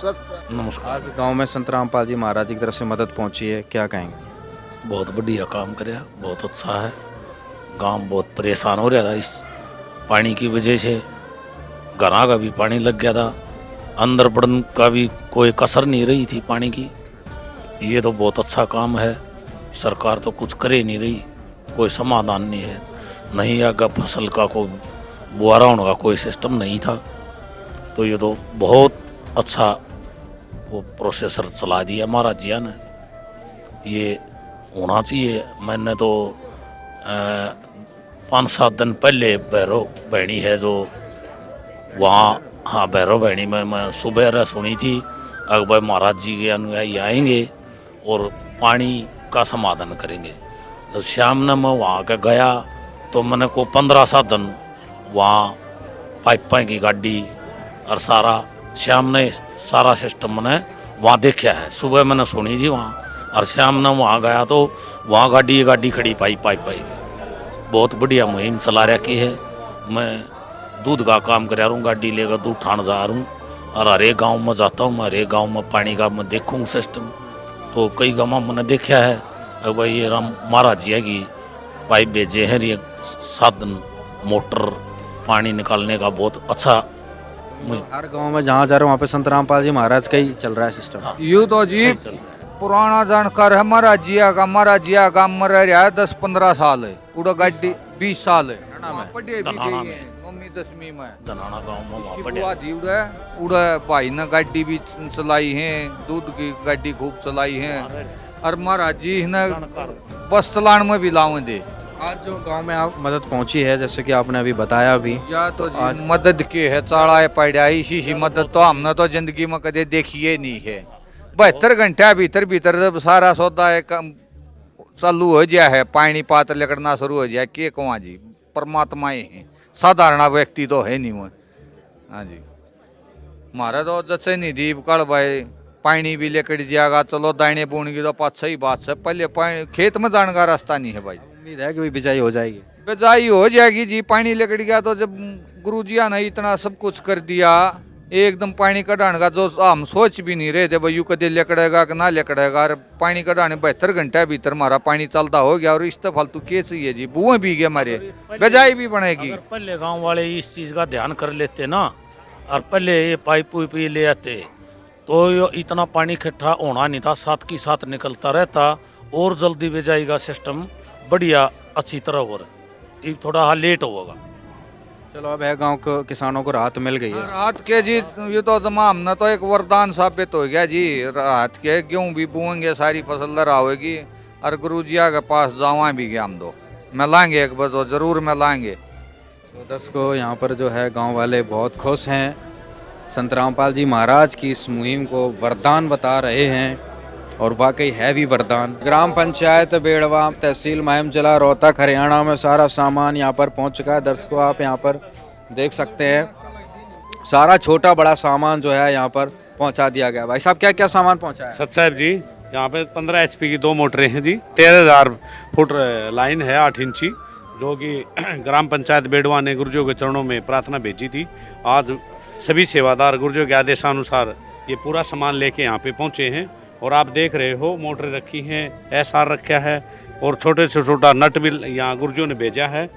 नमस्कार। आज गांव में संत रामपाल जी महाराज की तरफ से मदद पहुंची है, क्या कहेंगे? बहुत बढ़िया काम कराया, बहुत अच्छा है। गांव बहुत परेशान हो रहा था इस पानी की वजह से, घरों का भी पानी लग गया था, अंदर बढ़ने का भी कोई कसर नहीं रही थी पानी की। ये तो बहुत अच्छा काम है। सरकार तो कुछ करे नहीं रही, कोई समाधान नहीं है, नहीं आगे फसल का कोई बुआरा होने का कोई सिस्टम नहीं था। तो ये तो बहुत अच्छा वो प्रोसेसर चला दिया महाराज जी ने, ये होना चाहिए। मैंने तो 5-7 दिन पहले भैरव बहनी है जो वहाँ, हाँ भैरव बहनी में मैं सुबह सुनी थी अगर भाई महाराज जी के अनुयायी आएंगे और पानी का समाधान करेंगे। तो शाम ने मैं वहाँ के गया तो मैंने को 15-7 दिन वहाँ पाइप की गाड़ी और सारा शाम ने सारा सिस्टम मैंने वहाँ देखा है। सुबह मैंने सुनी थी वहाँ, और शाम ने वहाँ गया तो वहाँ गाड़ी खड़ी पाइप बहुत बढ़िया मुहिम चला रखी है। मैं दूध का काम कर रहा हूँ, गाड़ी लेकर दूध ठाण जा रहा हूँ और हर एक गाँव में जाता हूँ। हर एक गाँव में पानी का मैं देखूँ सिस्टम, तो कई गाँव में मैंने देखा है अब भाई ये राम महाराज जी की पाइप भेजे हैं, ये साधन मोटर पानी निकालने का बहुत अच्छा। हर गांव में जहाँ जा रहे हो वहाँ पे संत रामपाल जी महाराज का ही चल रहा है सिस्टम। यूँ तो जी पुराना जानकार है महाराज जी का गाँव में रह रहा है 10-15 साल है, उड़ा गाड़ी 20 साल है। पढ़े भी गई है 9वीं 10वीं में धनाना गाँव में उसकी बुआ थी उड़ा भाई ने गाड़ी भी चलाई है, दूध की गाड़ी खूब चलाई है, और महाराज जी ने बस चलान में भी लावे दे। आज जो गांव में आप मदद पहुंची है, जैसे कि आपने अभी बताया भी, या तो आज मदद की है चाड़ा पड़ा, इसी मदद तो हमने तो जिंदगी में कदे देखी ही नहीं है। 72 घंटे भीतर जब सारा सौदा है चालू हो जाए है, पानी पात्र लकड़ना शुरू हो जाए, के कौन जी परमात्मा ही है, साधारण व्यक्ति तो है नहीं वो। हाँ जी, हमारा तो जैसे नहीं दीप कल भाई पानी भी लेकर जाएगा, चलो दाने बोने तो पास सही बात है, पहले पानी खेत में जाने का रास्ता नहीं है भाई। उम्मीद है कि बिजाई हो जाएगी। बिजाई हो जाएगी जी, पानी लेकर गया तो जब गुरु जी ने इतना सब कुछ कर दिया, एकदम पानी कढ़ाने का जो हम सोच भी नहीं रहे थे भाई यू कदे लेकड़ेगा कि ना लेकड़ेगा। और पानी कढ़ाने 72 घंटे भीतर हमारा पानी चलता हो गया, और इस तो फालतू के चाहिए जी, बुए भी गए हमारे, बिजाई भी बनेगी। अगर पहले गांव वाले इस चीज़ का ध्यान कर लेते ना, और पहले ये पाइप ले आते तो इतना पानी इकट्ठा होना नहीं था, साथ की साथ निकलता रहता और जल्दी बिजाई का सिस्टम बढ़िया अच्छी तरह हो रहा। ये थोड़ा लेट होगा। चलो अब है गांव को किसानों को राहत मिल गई है। राहत के जी ये तो हमने तो एक वरदान साबित हो गया जी, राहत के गेहूँ भी बोएंगे, सारी फसल लड़ा होगी, और गुरु जी के पास जावा भी गया हम दो मिलाएंगे एक बार तो जरूर मिलाएंगे। तो दर्शकों, यहाँ पर जो है गांव वाले बहुत खुश हैं, संत रामपाल जी महाराज की इस मुहिम को वरदान बता रहे हैं, और वाकई है भी वरदान। ग्राम पंचायत बेड़वा, तहसील महम, जिला रोहतक, हरियाणा में सारा सामान यहाँ पर पहुँच चुका है। दर्शकों, आप यहाँ पर देख सकते हैं सारा छोटा बड़ा सामान जो है यहाँ पर पहुँचा दिया गया। भाई साहब, क्या क्या सामान पहुँचा है? सत साहब जी, यहाँ पे 15 HP की 2 मोटरें हैं जी। 13,000 फुट लाइन है 8 इंची, जो कि ग्राम पंचायत बेड़वा ने गुरुजियों के चरणों में प्रार्थना भेजी थी। आज सभी सेवादार गुरुजियों के आदेशानुसार ये पूरा सामान लेके यहाँ पे पहुँचे हैं। और आप देख रहे हो मोटरें रखी हैं, SR रखा है और छोटे से छोटा नट भी यहाँ गुरुजियों ने भेजा है।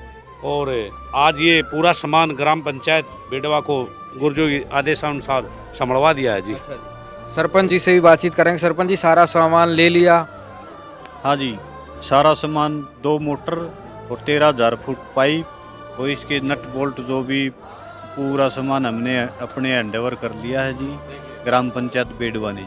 और आज ये पूरा सामान ग्राम पंचायत बेड़वा को गुरुजियों के आदेशानुसार संभलवा दिया है जी। सरपंच जी से भी बातचीत करेंगे। सरपंच जी, सारा सामान ले लिया? हाँ जी, सारा सामान 2 मोटर और 13,000 फुट पाइप और इसके नट बोल्ट जो भी पूरा सामान हमने अपने हैंडओवर कर लिया है जी, ग्राम पंचायत बेड़वा ने।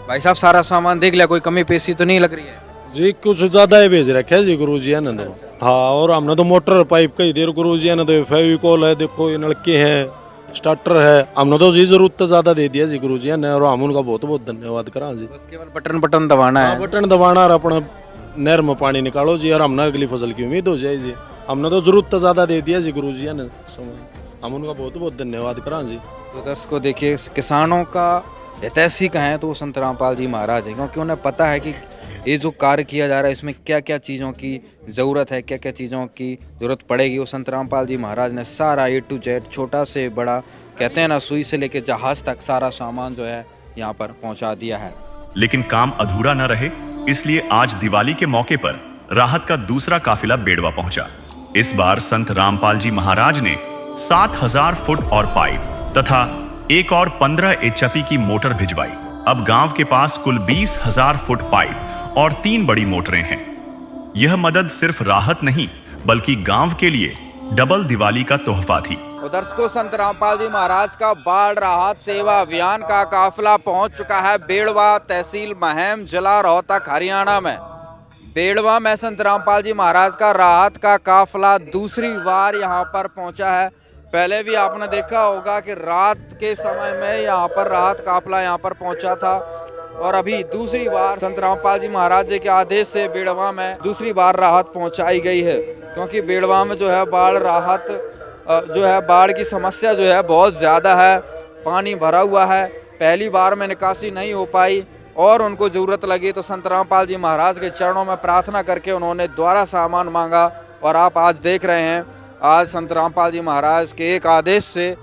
भाई साहब, सारा सामान देख लिया, कोई कमी पेशी तो नहीं लग रही है? जी कुछ ज़्यादा ही भेज रखे है जी गुरुजी ने तो। हाँ, और हमने तो मोटर पाइप कई देर गुरुजी ने तो फेविकोल है, देखो ये नलके हैं, स्टार्टर है, हमने तो जी जरूरत तो ज़्यादा दे दिया जी गुरुजी ने, और हम उनका बहुत बहुत धन्यवाद करा जी। बस केवल बटन दबाना है। बटन दबाना और अपना नहर में पानी निकालो जी, और हमने अगली फसल की उम्मीद हो जाए जी। हमने तो जरूरत तो ज़्यादा दे दिया जी गुरुजी ने, हम उनका बहुत बहुत धन्यवाद करा जी। तो दर्शकों, देखिए किसानों का हितैषी कहें तो संत रामपाल जी महाराज है, क्योंकि उन्हें पता है कि ये जो कार्य किया जा रहा है इसमें क्या क्या चीज़ों की ज़रूरत है, क्या क्या चीज़ों की ज़रूरत पड़ेगी। वो संत रामपाल जी महाराज ने सारा A to Z, छोटा से बड़ा, कहते हैं ना, सुई से लेके जहाज तक सारा सामान जो है यहाँ पर पहुँचा दिया है। लेकिन काम अधूरा न रहे, इसलिए आज दिवाली के मौके पर राहत का दूसरा काफिला बेड़वा पहुंचा। इस बार संत रामपाल जी महाराज ने 7,000 फुट और पाइप तथा एक और 15 HP की मोटर भिजवाई। अब गांव के पास कुल 20,000 फुट पाइप और 3 बड़ी मोटरें हैं। यह मदद सिर्फ राहत नहीं बल्कि गांव के लिए डबल दिवाली का तोहफा थी। दर्शकों, संत रामपाल जी महाराज का बाढ़ राहत सेवा अभियान का काफिला पहुंच चुका है बेड़वा, तहसील महम, जिला रोहतक, हरियाणा में। बेड़वा में संत रामपाल जी महाराज का राहत का काफिला दूसरी बार यहाँ पर पहुंचा है। पहले भी आपने देखा होगा कि रात के समय में यहाँ पर राहत काफिला यहाँ पर पहुंचा था, और अभी दूसरी बार संत रामपाल जी महाराज जी के आदेश से बेड़वा में दूसरी बार राहत पहुंचाई गई है। क्योंकि बेड़वा में जो है बाढ़ राहत जो है, बाढ़ की समस्या जो है बहुत ज़्यादा है, पानी भरा हुआ है, पहली बार में निकासी नहीं हो पाई, और उनको ज़रूरत लगी तो संत रामपाल जी महाराज के चरणों में प्रार्थना करके उन्होंने दोबारा सामान मांगा। और आप आज देख रहे हैं, आज संत रामपाल जी महाराज के एक आदेश से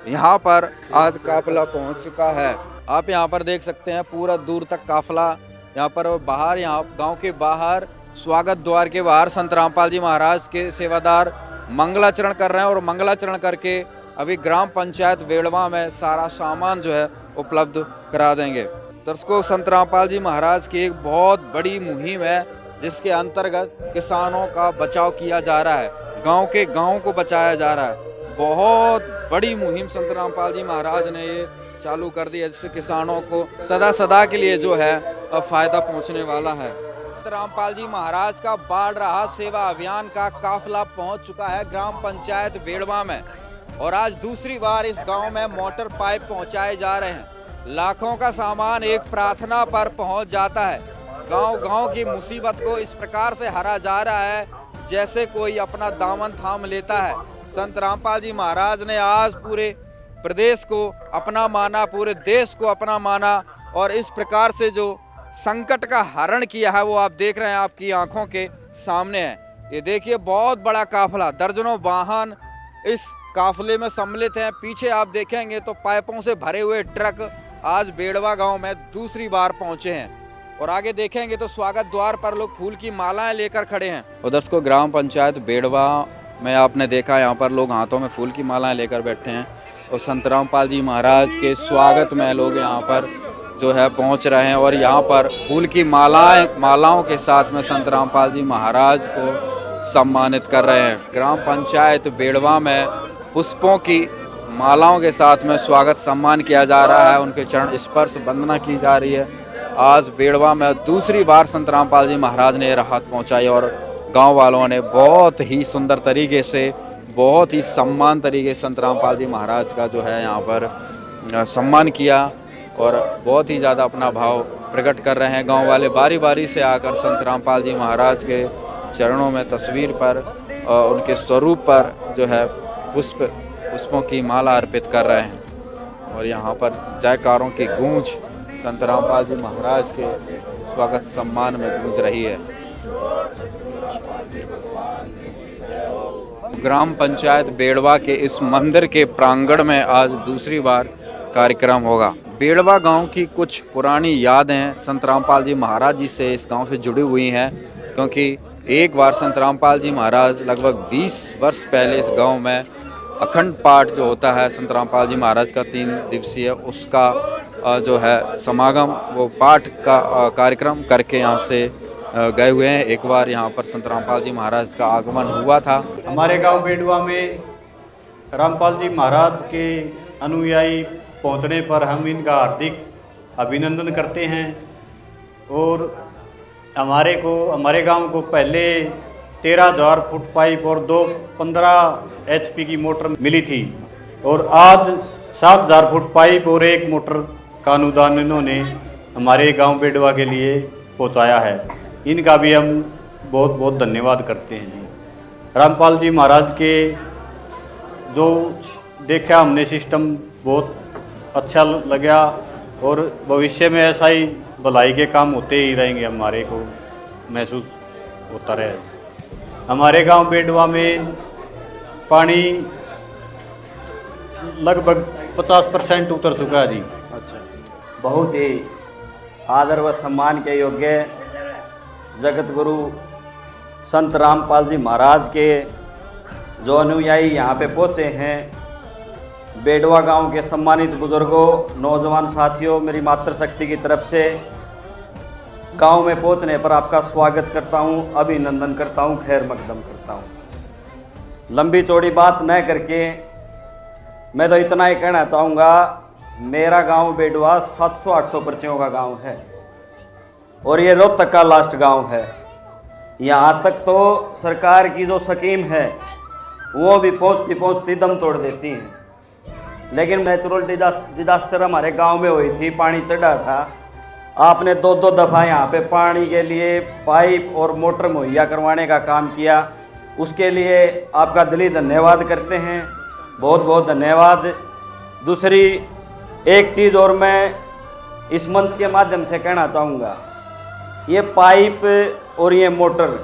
यहाँ पर आज काफिला पहुँच चुका है। आप यहाँ पर देख सकते हैं पूरा दूर तक काफिला यहाँ पर बाहर, यहाँ गांव के बाहर स्वागत द्वार के बाहर संत रामपाल जी महाराज के सेवादार मंगलाचरण कर रहे हैं, और मंगलाचरण करके अभी ग्राम पंचायत बेड़वा में सारा सामान जो है उपलब्ध करा देंगे। दर्शकों, संत रामपाल जी महाराज की एक बहुत बड़ी मुहिम है जिसके अंतर्गत किसानों का बचाव किया जा रहा है, गांव के गांव को बचाया जा रहा है। बहुत बड़ी मुहिम संत रामपाल जी महाराज ने ये चालू कर दी है, जिससे किसानों को सदा सदा के लिए जो है फायदा पहुंचने वाला है। संत रामपाल जी महाराज का बाढ़ राहत सेवा अभियान का काफिला पहुंच चुका है ग्राम पंचायत बेड़वा में, और आज दूसरी बार इस गांव में मोटर पाइप पहुंचाए जा रहे हैं। लाखों का सामान एक प्रार्थना पर पहुंच जाता है। गांव गांव की मुसीबत को इस प्रकार से हरा जा रहा है जैसे कोई अपना दामन थाम लेता है। संत रामपाल जी महाराज ने आज पूरे प्रदेश को अपना माना, पूरे देश को अपना माना, और इस प्रकार से जो संकट का हरण किया है वो आप देख रहे हैं, आपकी आंखों के सामने है। ये देखिए, बहुत बड़ा काफिला, दर्जनों वाहन इस काफिले में सम्मिलित हैं। पीछे आप देखेंगे तो पाइपों से भरे हुए ट्रक आज बेड़वा गांव में दूसरी बार पहुंचे हैं, और आगे देखेंगे तो स्वागत द्वार पर लोग फूल की मालाएं लेकर खड़े हैं। और दर्शकों, ग्राम पंचायत बेड़वा में आपने देखा यहाँ पर लोग हाथों में फूल की मालाएं लेकर बैठे हैं, और संत रामपाल जी महाराज के स्वागत में लोग यहाँ पर जो है पहुँच रहे हैं, और यहाँ पर फूल की मालाओं के साथ में संत रामपाल जी महाराज को सम्मानित कर रहे हैं। ग्राम पंचायत बेड़वा में पुष्पों की मालाओं के साथ में स्वागत सम्मान किया जा रहा है, उनके चरण स्पर्श वंदना की जा रही है। आज बेड़वा में दूसरी बार संत रामपाल जी महाराज ने राहत पहुंचाई, और गांव वालों ने बहुत ही सुंदर तरीके से, बहुत ही सम्मान तरीके से संत रामपाल जी महाराज का जो है यहाँ पर सम्मान किया, और बहुत ही ज़्यादा अपना भाव प्रकट कर रहे हैं। गांव वाले बारी बारी से आकर संत रामपाल जी महाराज के चरणों में तस्वीर पर और उनके स्वरूप पर जो है पुष्पों की माला अर्पित कर रहे हैं और यहाँ पर जयकारों की गूंज संत रामपाल जी महाराज के स्वागत सम्मान में गूंज रही है। ग्राम पंचायत बेड़वा के इस मंदिर के प्रांगण में आज दूसरी बार कार्यक्रम होगा। बेड़वा गांव की कुछ पुरानी यादें संत रामपाल जी महाराज जी से इस गांव से जुड़ी हुई हैं, क्योंकि एक बार संत रामपाल जी महाराज लगभग 20 वर्ष पहले इस गांव में अखंड पाठ जो होता है संत रामपाल जी महाराज का 3 दिवसीय, उसका जो है समागम, वो पाठ का कार्यक्रम करके यहाँ से गए हुए हैं। एक बार यहाँ पर संत रामपाल जी महाराज का आगमन हुआ था। हमारे गांव बेड़वा में रामपाल जी महाराज के अनुयायी पहुंचने पर हम इनका हार्दिक अभिनंदन करते हैं और हमारे गांव को पहले 13,000 फुट पाइप और 15 HP की मोटर मिली थी और आज 7,000 फुट पाइप और 1 मोटर का अनुदान इन्होंने हमारे गांव बेड़वा के लिए पहुंचाया है। इनका भी हम बहुत बहुत धन्यवाद करते हैं जी। रामपाल जी महाराज के जो देखा हमने सिस्टम बहुत अच्छा लगा और भविष्य में ऐसा ही भलाई के काम होते ही रहेंगे, हमारे को महसूस होता रहे। हमारे गांव बेड़वा में पानी लगभग 50% उतर चुका है जी। अच्छा, बहुत ही आदर व सम्मान के योग्य जगत गुरु संत रामपाल जी महाराज के जो अनुयायी यहाँ पे पहुँचे हैं, बेड़वा गांव के सम्मानित बुजुर्गों, नौजवान साथियों, मेरी मातृशक्ति की तरफ से गांव में पहुंचने पर आपका स्वागत करता हूं, अभिनंदन करता हूं, खैर मकदम करता हूं। लंबी चौड़ी बात न करके मैं तो इतना ही कहना चाहूँगा, मेरा गांव बेड़वा 700-800 पर्चियों का गांव है और ये रोहतक का लास्ट गांव है। यहाँ तक तो सरकार की जो स्कीम है वो भी पहुँचती पहुँचती दम तोड़ देती हैं, लेकिन नेचुरल डिजास्टर हमारे गांव में हुई थी, पानी चढ़ा था। आपने 2-2 दफ़ा यहाँ पे पानी के लिए पाइप और मोटर मुहैया करवाने का काम किया, उसके लिए आपका दिली धन्यवाद करते हैं, बहुत बहुत धन्यवाद। दूसरी एक चीज़ और मैं इस मंच के माध्यम से कहना चाहूँगा, ये पाइप और ये मोटर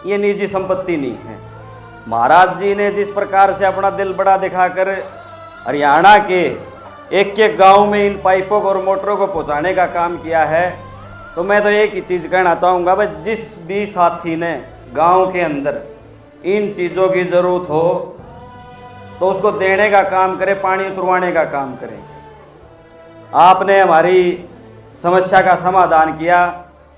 ये निजी संपत्ति नहीं है। महाराज जी ने जिस प्रकार से अपना दिल बड़ा दिखाकर हरियाणा के एक गांव में इन पाइपों और मोटरों को पहुंचाने का काम किया है, तो मैं तो एक ही चीज़ कहना चाहूँगा, भाई जिस भी साथी ने गांव के अंदर इन चीज़ों की ज़रूरत हो तो उसको देने का काम करे, पानी उतरवाने का काम करे। आपने हमारी समस्या का समाधान किया,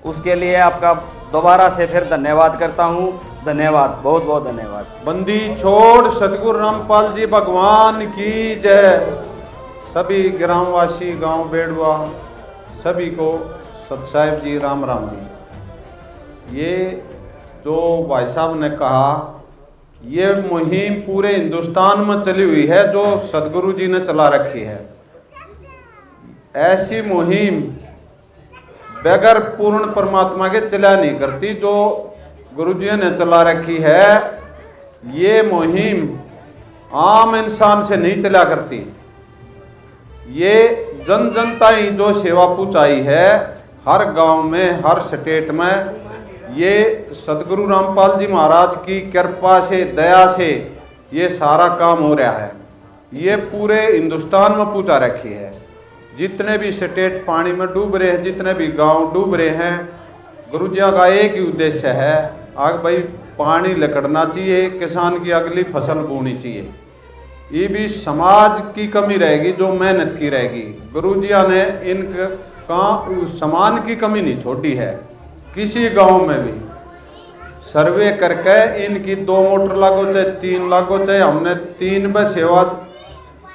उसके लिए आपका दोबारा से फिर धन्यवाद करता हूँ। धन्यवाद, बहुत बहुत धन्यवाद। बंदी छोड़ सतगुरु रामपाल जी भगवान की जय। सभी ग्रामवासी, गांव बेड़वा, सभी को सत साहिब जी राम राम जी। ये जो भाई साहब ने कहा, ये मुहिम पूरे हिंदुस्तान में चली हुई है जो सदगुरु जी ने चला रखी है। ऐसी मुहिम बगैर पूर्ण परमात्मा के चला नहीं करती जो गुरु जी ने चला रखी है। ये मुहिम आम इंसान से नहीं चला करती, ये जन जनता ही जो सेवा पहुँचाई है हर गांव में, हर स्टेट में, ये सदगुरु रामपाल जी महाराज की कृपा से, दया से ये सारा काम हो रहा है। ये पूरे हिंदुस्तान में पहुँचा रखी है। जितने भी स्टेट पानी में डूब रहे हैं, जितने भी गांव डूब रहे हैं, गुरु जी का एक ही उद्देश्य है, आग भाई पानी लकड़ना चाहिए, किसान की अगली फसल बोनी चाहिए। ये भी समाज की कमी रहेगी जो मेहनत की रहेगी। गुरु जी ने इनका सामान की कमी नहीं छोड़ी है। किसी गांव में भी सर्वे करके इनकी 2 मोटर लागो चाहे 3 लागो, चाहे हमने 3 बस सेवा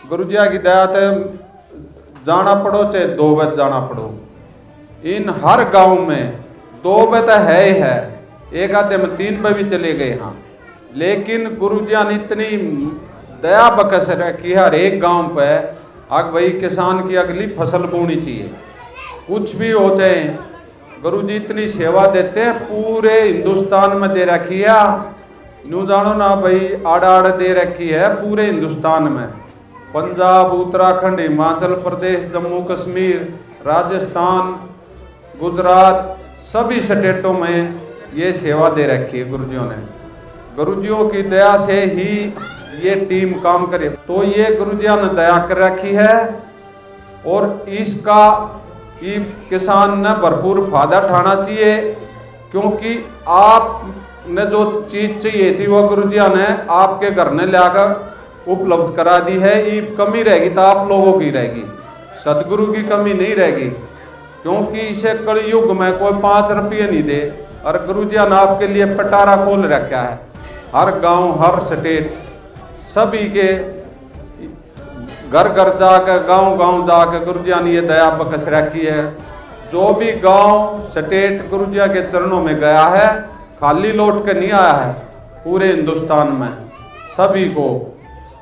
गुरु जी की दया से जाना पड़ो, चाहे 2 बस जाना पड़ो। इन हर गांव में 2 बस तो है ही है, एक आधे में 3 बस भी चले गए हाँ, लेकिन गुरु जी ने इतनी दया बकस रखी है हर एक गांव पे। आग भाई किसान की अगली फसल बोनी चाहिए। कुछ भी हो जाए, गुरु जी इतनी सेवा देते हैं, पूरे हिंदुस्तान में दे रखी है। न्यू जानो ना भाई, आड़ आड़ दे रखी है पूरे हिंदुस्तान में। पंजाब, उत्तराखंड, हिमाचल प्रदेश, जम्मू कश्मीर, राजस्थान, गुजरात, सभी स्टेटों में ये सेवा दे रखी है गुरुजियों ने। गुरुजियों की दया से ही ये टीम काम करे, तो ये गुरुजियों ने दया कर रखी है और इसका किसान ने भरपूर फायदा उठाना चाहिए, क्योंकि आपने जो चीज चाहिए थी वो गुरुजियों ने आपके घर ने लाकर उपलब्ध करा दी है। ये कमी रहेगी तो आप लोगों की रहेगी, सतगुरु की कमी नहीं रहेगी, क्योंकि इसे कलयुग में कोई 5 रुपये नहीं दे। और गुरुजियों ने आपके लिए पटारा खोल रखा है। हर गांव, हर स्टेट, सभी के घर घर जाकर, गांव गांव जाकर गुरुजियों ने ये दया बख्श रखी है। जो भी गांव, स्टेट गुरुजियों के चरणों में गया है, खाली लौट के नहीं आया है। पूरे हिंदुस्तान में सभी को,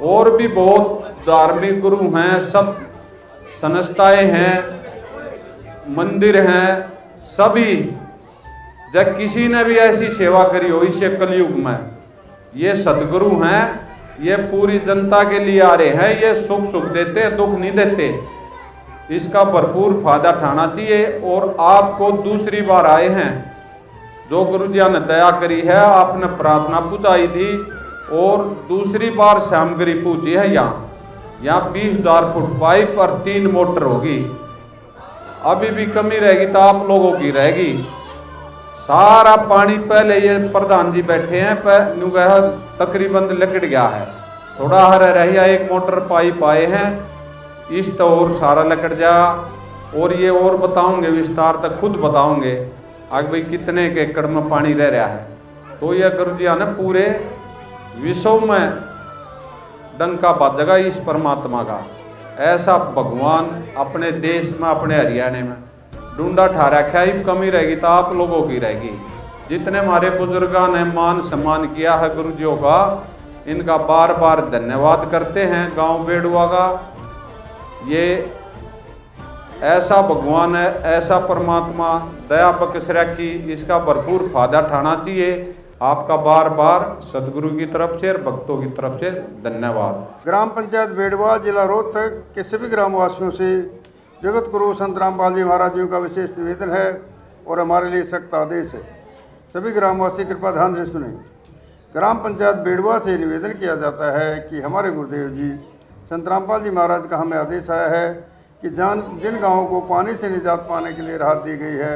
और भी बहुत धार्मिक गुरु हैं, सब संस्थाएं हैं, मंदिर हैं, सभी जब किसी ने भी ऐसी सेवा करी हो इस कलयुग में, ये सदगुरु हैं। ये पूरी जनता के लिए आ रहे हैं, ये सुख सुख देते हैं, दुख नहीं देते। इसका भरपूर फायदा उठाना चाहिए। और आपको दूसरी बार आए हैं, जो गुरुजियों ने दया करी है, आपने प्रार्थना पूछाई थी और दूसरी बार सामग्री पूछी है। यहाँ 20,000 फुट पाइप और 3 मोटर होगी। अभी भी कमी रहेगी तो आप लोगों की रहेगी। सारा पानी पहले ये प्रधान जी बैठे हैं, तकरीबन लकड़ गया है, थोड़ा हर रह गया। 1 मोटर पाइप आए हैं, इस तो और सारा लकड़ जा। और ये और बताऊंगे विस्तार तक, खुद बताओगे आगे भाई कितने के एकड़ में पानी रह रहा है। तो ये गुरुजियों ने पूरे विश्व में डंका बाजेगा इस परमात्मा का। ऐसा भगवान अपने देश में, अपने हरियाणा में ढूंढा ठा रखा है। कमी रहेगी तो आप लोगों की रहेगी। जितने हमारे बुजुर्गों ने मान सम्मान किया है गुरुजियों का, इनका बार बार धन्यवाद करते हैं। गांव बेड़ुआ का ये ऐसा भगवान है, ऐसा परमात्मा दया बख्श रखी, इसका भरपूर फायदा उठाना चाहिए। आपका बार बार सदगुरु की तरफ से और भक्तों की तरफ से धन्यवाद। ग्राम पंचायत बेड़वा, जिला रोहतक के सभी ग्रामवासियों से जगत गुरु संत रामपाल जी महाराज जी का विशेष निवेदन है और हमारे लिए सख्त आदेश है। सभी ग्रामवासी कृपया ध्यान से सुनें। ग्राम पंचायत बेड़वा से निवेदन किया जाता है कि हमारे गुरुदेव जी संत रामपाल जी महाराज का हमें आदेश आया है कि जिन गाँवों को पानी से निजात पाने के लिए राहत दी गई है,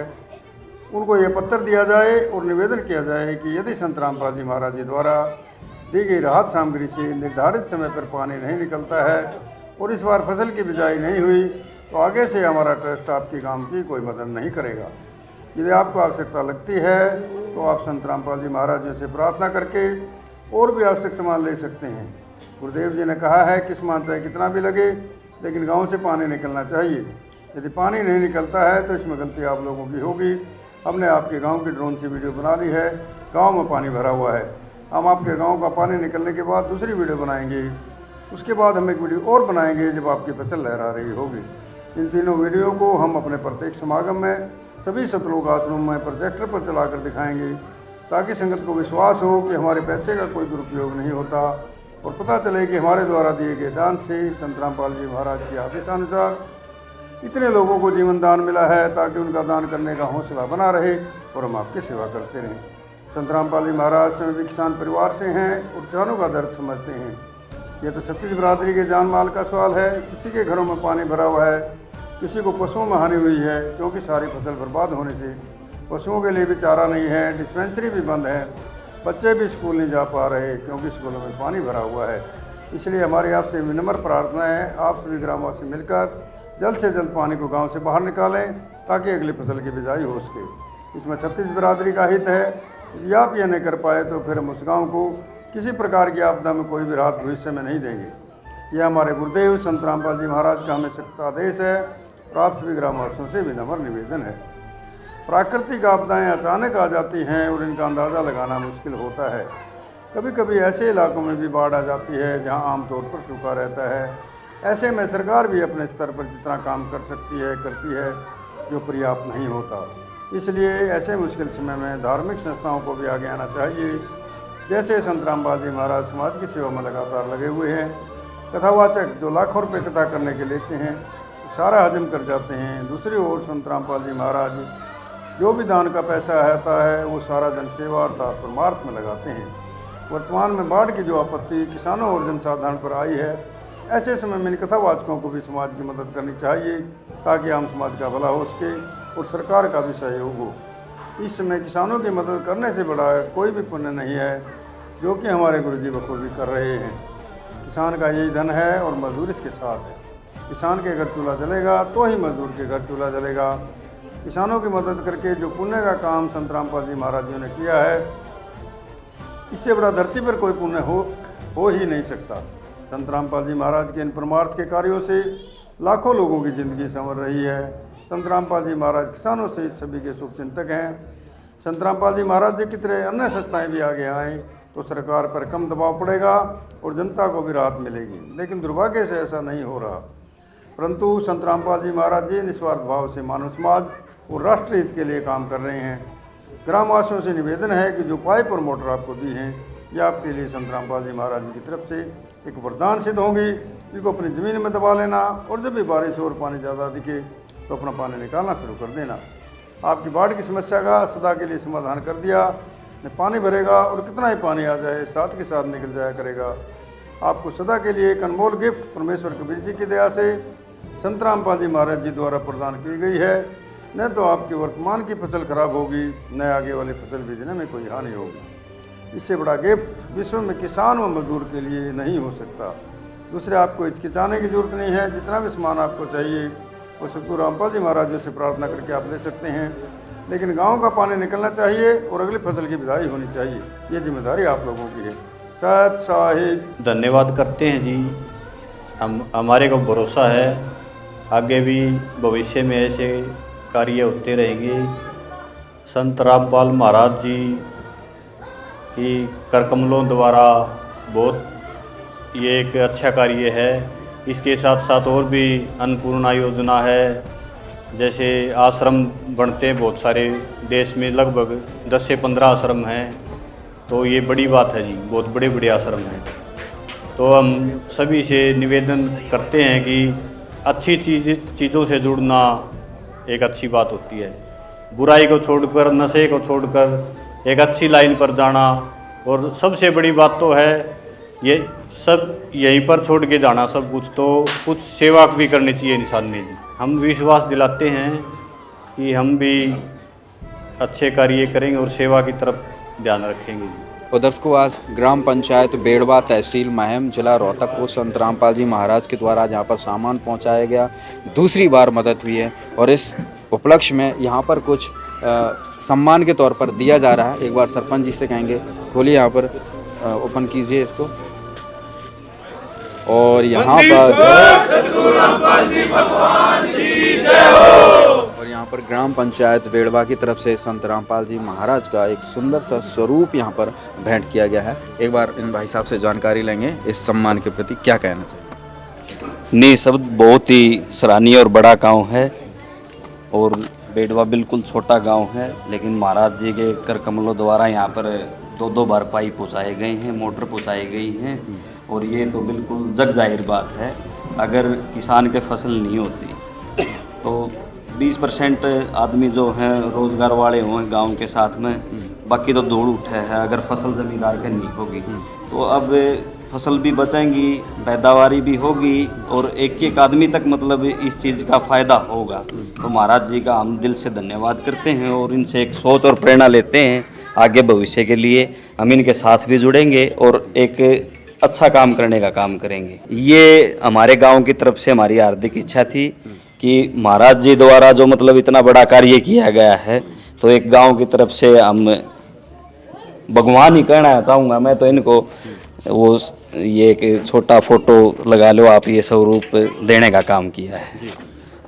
उनको ये पत्र दिया जाए और निवेदन किया जाए कि यदि संत रामपाल जी महाराज जी द्वारा दी गई राहत सामग्री से निर्धारित समय पर पानी नहीं निकलता है और इस बार फसल की बिजाई नहीं हुई, तो आगे से हमारा ट्रस्ट आपकी काम की कोई मदद नहीं करेगा। यदि आपको आवश्यकता लगती है तो आप संत रामपाल जी महाराज जी से प्रार्थना करके और भी आवश्यक सामान ले सकते हैं। गुरुदेव जी ने कहा है कि सामान चाहे कितना भी लगे, लेकिन गांव से पानी निकलना चाहिए। यदि पानी नहीं निकलता है तो इसमें गलती आप लोगों की होगी। हमने आपके गांव की ड्रोन से वीडियो बना ली है, गांव में पानी भरा हुआ है। हम आपके गांव का पानी निकलने के बाद दूसरी वीडियो बनाएंगे, उसके बाद हम एक वीडियो और बनाएंगे जब आपकी फसल लहरा रही होगी। इन तीनों वीडियो को हम अपने प्रत्येक समागम में सभी सतलोक आश्रमों में प्रोजेक्टर पर चलाकर दिखाएंगे, ताकि संगत को विश्वास हो कि हमारे पैसे का कोई दुरुपयोग नहीं होता और पता चले कि हमारे द्वारा दिए गए दान से संत रामपाल जी महाराज के आदेशानुसार इतने लोगों को जीवन दान मिला है, ताकि उनका दान करने का हौसला बना रहे और हम आपकी सेवा करते रहें। संत रामपाल जी महाराज सभी किसान परिवार से हैं और किसानों का दर्द समझते हैं। ये तो छत्तीस बिरादरी के जान माल का सवाल है। किसी के घरों में पानी भरा हुआ है, किसी को पशुओं में हानि हुई है, क्योंकि सारी फसल बर्बाद होने से पशुओं के लिए भी चारा नहीं है, डिस्पेंसरी भी बंद है, बच्चे भी स्कूल नहीं जा पा रहे क्योंकि स्कूलों में पानी भरा हुआ है। इसलिए हमारी आपसे विनम्र प्रार्थना है, आप सभी ग्रामवासी मिलकर जल्द से जल्द पानी को गांव से बाहर निकालें, ताकि अगली फसल की बिजाई हो सके। इसमें छत्तीस बिरादरी का हित है। यदि आप यह नहीं कर पाए तो फिर हम उस गाँव को किसी प्रकार की आपदा में कोई भी राहत भविष्य में नहीं देंगे। यह हमारे गुरुदेव संत रामपाल जी महाराज का हमें सख्त आदेश है और आप सभी ग्रामवासियों से विनम्र निवेदन है। प्राकृतिक आपदाएं अचानक आ जाती हैं और इनका अंदाज़ा लगाना मुश्किल होता है। कभी कभी ऐसे इलाकों में भी बाढ़ आ जाती है जहां आमतौर पर सूखा रहता है। ऐसे में सरकार भी अपने स्तर पर जितना काम कर सकती है करती है, जो पर्याप्त नहीं होता। इसलिए ऐसे मुश्किल समय में धार्मिक संस्थाओं को भी आगे आना चाहिए। जैसे संत रामपाल जी महाराज समाज की सेवा में लगातार लगे हुए हैं। कथावाचक जो लाखों रुपए कथा करने के लेते हैं, सारा हजम कर जाते हैं। दूसरी ओर संत रामपाल जी महाराज जो भी दान का पैसा आता है वो सारा जनसेवा अर्थात परमार्थ में लगाते हैं। वर्तमान में बाढ़ की जो आपत्ति किसानों और जनसाधारण पर आई है, ऐसे समय में इन कथावाचकों को भी समाज की मदद करनी चाहिए ताकि आम समाज का भला हो सके और सरकार का भी सहयोग हो। इस समय किसानों की मदद करने से बड़ा कोई भी पुण्य नहीं है, जो कि हमारे गुरुजी बखूबी कर रहे हैं। किसान का यही धन है और मजदूर इसके साथ है। किसान के घर चूल्हा जलेगा तो ही मजदूर के घर चूल्हा जलेगा। किसानों की मदद करके जो पुण्य का काम संत रामपाल जी महाराज जी ने किया है, इससे बड़ा धरती पर कोई पुण्य हो ही नहीं सकता। संत रामपाल जी महाराज के इन परमार्थ के कार्यों से लाखों लोगों की ज़िंदगी संवर रही है। संत रामपाल जी महाराज किसानों सहित सभी के शुभचिंतक हैं। संत रामपाल जी महाराज जी की तरह अन्य संस्थाएं भी आगे आएँ तो सरकार पर कम दबाव पड़ेगा और जनता को भी राहत मिलेगी। लेकिन दुर्भाग्य से ऐसा नहीं हो रहा, परंतु संत रामपाल जी महाराज जी निस्वार्थ भाव से मानव समाज और राष्ट्र हित के लिए काम कर रहे हैं। ग्रामवासियों से निवेदन है कि जो पाइप और मोटर आपको दी हैं, ये आपके लिए संत रामपाल जी महाराज जी की तरफ से एक वरदान सिद्ध होंगी। इनको अपनी ज़मीन में दबा लेना और जब भी बारिश और पानी ज़्यादा दिखे तो अपना पानी निकालना शुरू कर देना। आपकी बाढ़ की समस्या का सदा के लिए समाधान कर दिया। न पानी भरेगा और कितना ही पानी आ जाए साथ के साथ निकल जाया करेगा। आपको सदा के लिए एक अनमोल गिफ्ट परमेश्वर कबीर जी की दया से संत रामपाल जी महाराज जी द्वारा प्रदान की गई है। न तो आपकी वर्तमान की फसल खराब होगी, न आगे वाली फसल बीजने में कोई हानि होगी। इससे बड़ा गिफ्ट विश्व में किसान व मजदूर के लिए नहीं हो सकता। दूसरे, आपको हिचकिचाने की जरूरत नहीं है। जितना भी सामान आपको चाहिए वो सतगुरु रामपाल जी महाराज जी से प्रार्थना करके आप ले सकते हैं। लेकिन गाँव का पानी निकलना चाहिए और अगली फसल की विदाई होनी चाहिए। ये जिम्मेदारी आप लोगों की है। सत साहिब धन्यवाद करते हैं जी। हमारे को भरोसा है आगे भी भविष्य में ऐसे कार्य होते रहेंगे। संत रामपाल महाराज जी की करकमलों द्वारा बहुत ये एक अच्छा कार्य है। इसके साथ साथ और भी अन्नपूर्णा योजना है। जैसे आश्रम बनते हैं बहुत सारे, देश में लगभग 10 से 15 आश्रम हैं, तो ये बड़ी बात है जी। बहुत बड़े बड़े आश्रम हैं। तो हम सभी से निवेदन करते हैं कि अच्छी चीज़ों से जुड़ना एक अच्छी बात होती है। बुराई को छोड़कर, नशे को छोड़कर एक अच्छी लाइन पर जाना, और सबसे बड़ी बात तो है ये सब यहीं पर छोड़ के जाना सब कुछ, तो कुछ सेवा भी करनी चाहिए इंसान ने जी। हम विश्वास दिलाते हैं कि हम भी अच्छे कार्य करेंगे और सेवा की तरफ ध्यान रखेंगे जी। और दर्शकों, आज ग्राम पंचायत बेड़वा, तहसील महम, जिला रोहतक को संत रामपाल जी महाराज के द्वारा यहाँ पर सामान पहुँचाया गया। दूसरी बार मदद हुई है और इस उपलक्ष्य में यहाँ पर कुछ सम्मान के तौर पर दिया जा रहा है। एक बार सरपंच जी से कहेंगे, खोलिए यहाँ पर, ओपन कीजिए इसको। और यहाँ पर ग्राम पंचायत बेड़वा की तरफ से संत रामपाल जी महाराज का एक सुंदर सा स्वरूप यहाँ पर भेंट किया गया है। एक बार इन भाई साहब से जानकारी लेंगे इस सम्मान के प्रति क्या कहना चाहिए। नहीं, सब बहुत ही सराहनीय और बड़ा गांव है और बेड़वा बिल्कुल छोटा गांव है, लेकिन महाराज जी के कर कमलों द्वारा यहाँ पर 2-2 बार पाइप पहुँचाए गए हैं, मोटर पहुँचाई गई हैं। और ये तो बिल्कुल जग जाहिर बात है, अगर किसान के फसल नहीं होती तो 20% आदमी जो हैं रोज़गार वाले हों गांव के साथ में, बाकी तो धूल उठे है। अगर फसल ज़मींदार के नहीं होगी तो अब फसल भी बचेंगी, पैदावारी भी होगी और एक आदमी तक मतलब इस चीज़ का फ़ायदा होगा। तो महाराज जी का हम दिल से धन्यवाद करते हैं और इनसे एक सोच और प्रेरणा लेते हैं आगे भविष्य के लिए। हम इनके साथ भी जुड़ेंगे और एक अच्छा काम करने का काम करेंगे। ये हमारे गांव की तरफ से हमारी हार्दिक इच्छा थी कि महाराज जी द्वारा जो मतलब इतना बड़ा कार्य किया गया है, तो एक गांव की तरफ से हम भगवान ही कहना चाहूँगा मैं तो इनको, वो ये एक छोटा फोटो लगा लो आप, ये स्वरूप देने का काम किया है।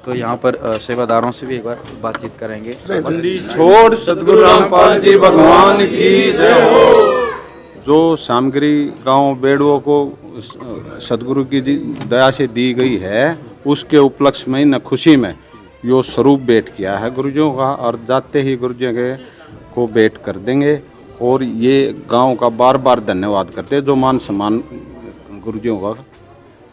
तो यहाँ पर सेवादारों से भी एक बार बातचीत करेंगे। बंदी छोड़ सतगुरु रामपाल जी भगवान की जय हो। जो सामग्री गांव बेड़ुओं को सदगुरु की दया से दी गई है, उसके उपलक्ष्य में न खुशी में यो स्वरूप भेंट किया है गुरुजियों का, और जाते ही गुरुजियों के को भेंट कर देंगे। और ये गांव का बार बार धन्यवाद करते हैं जो मान सम्मान गुरुजियों का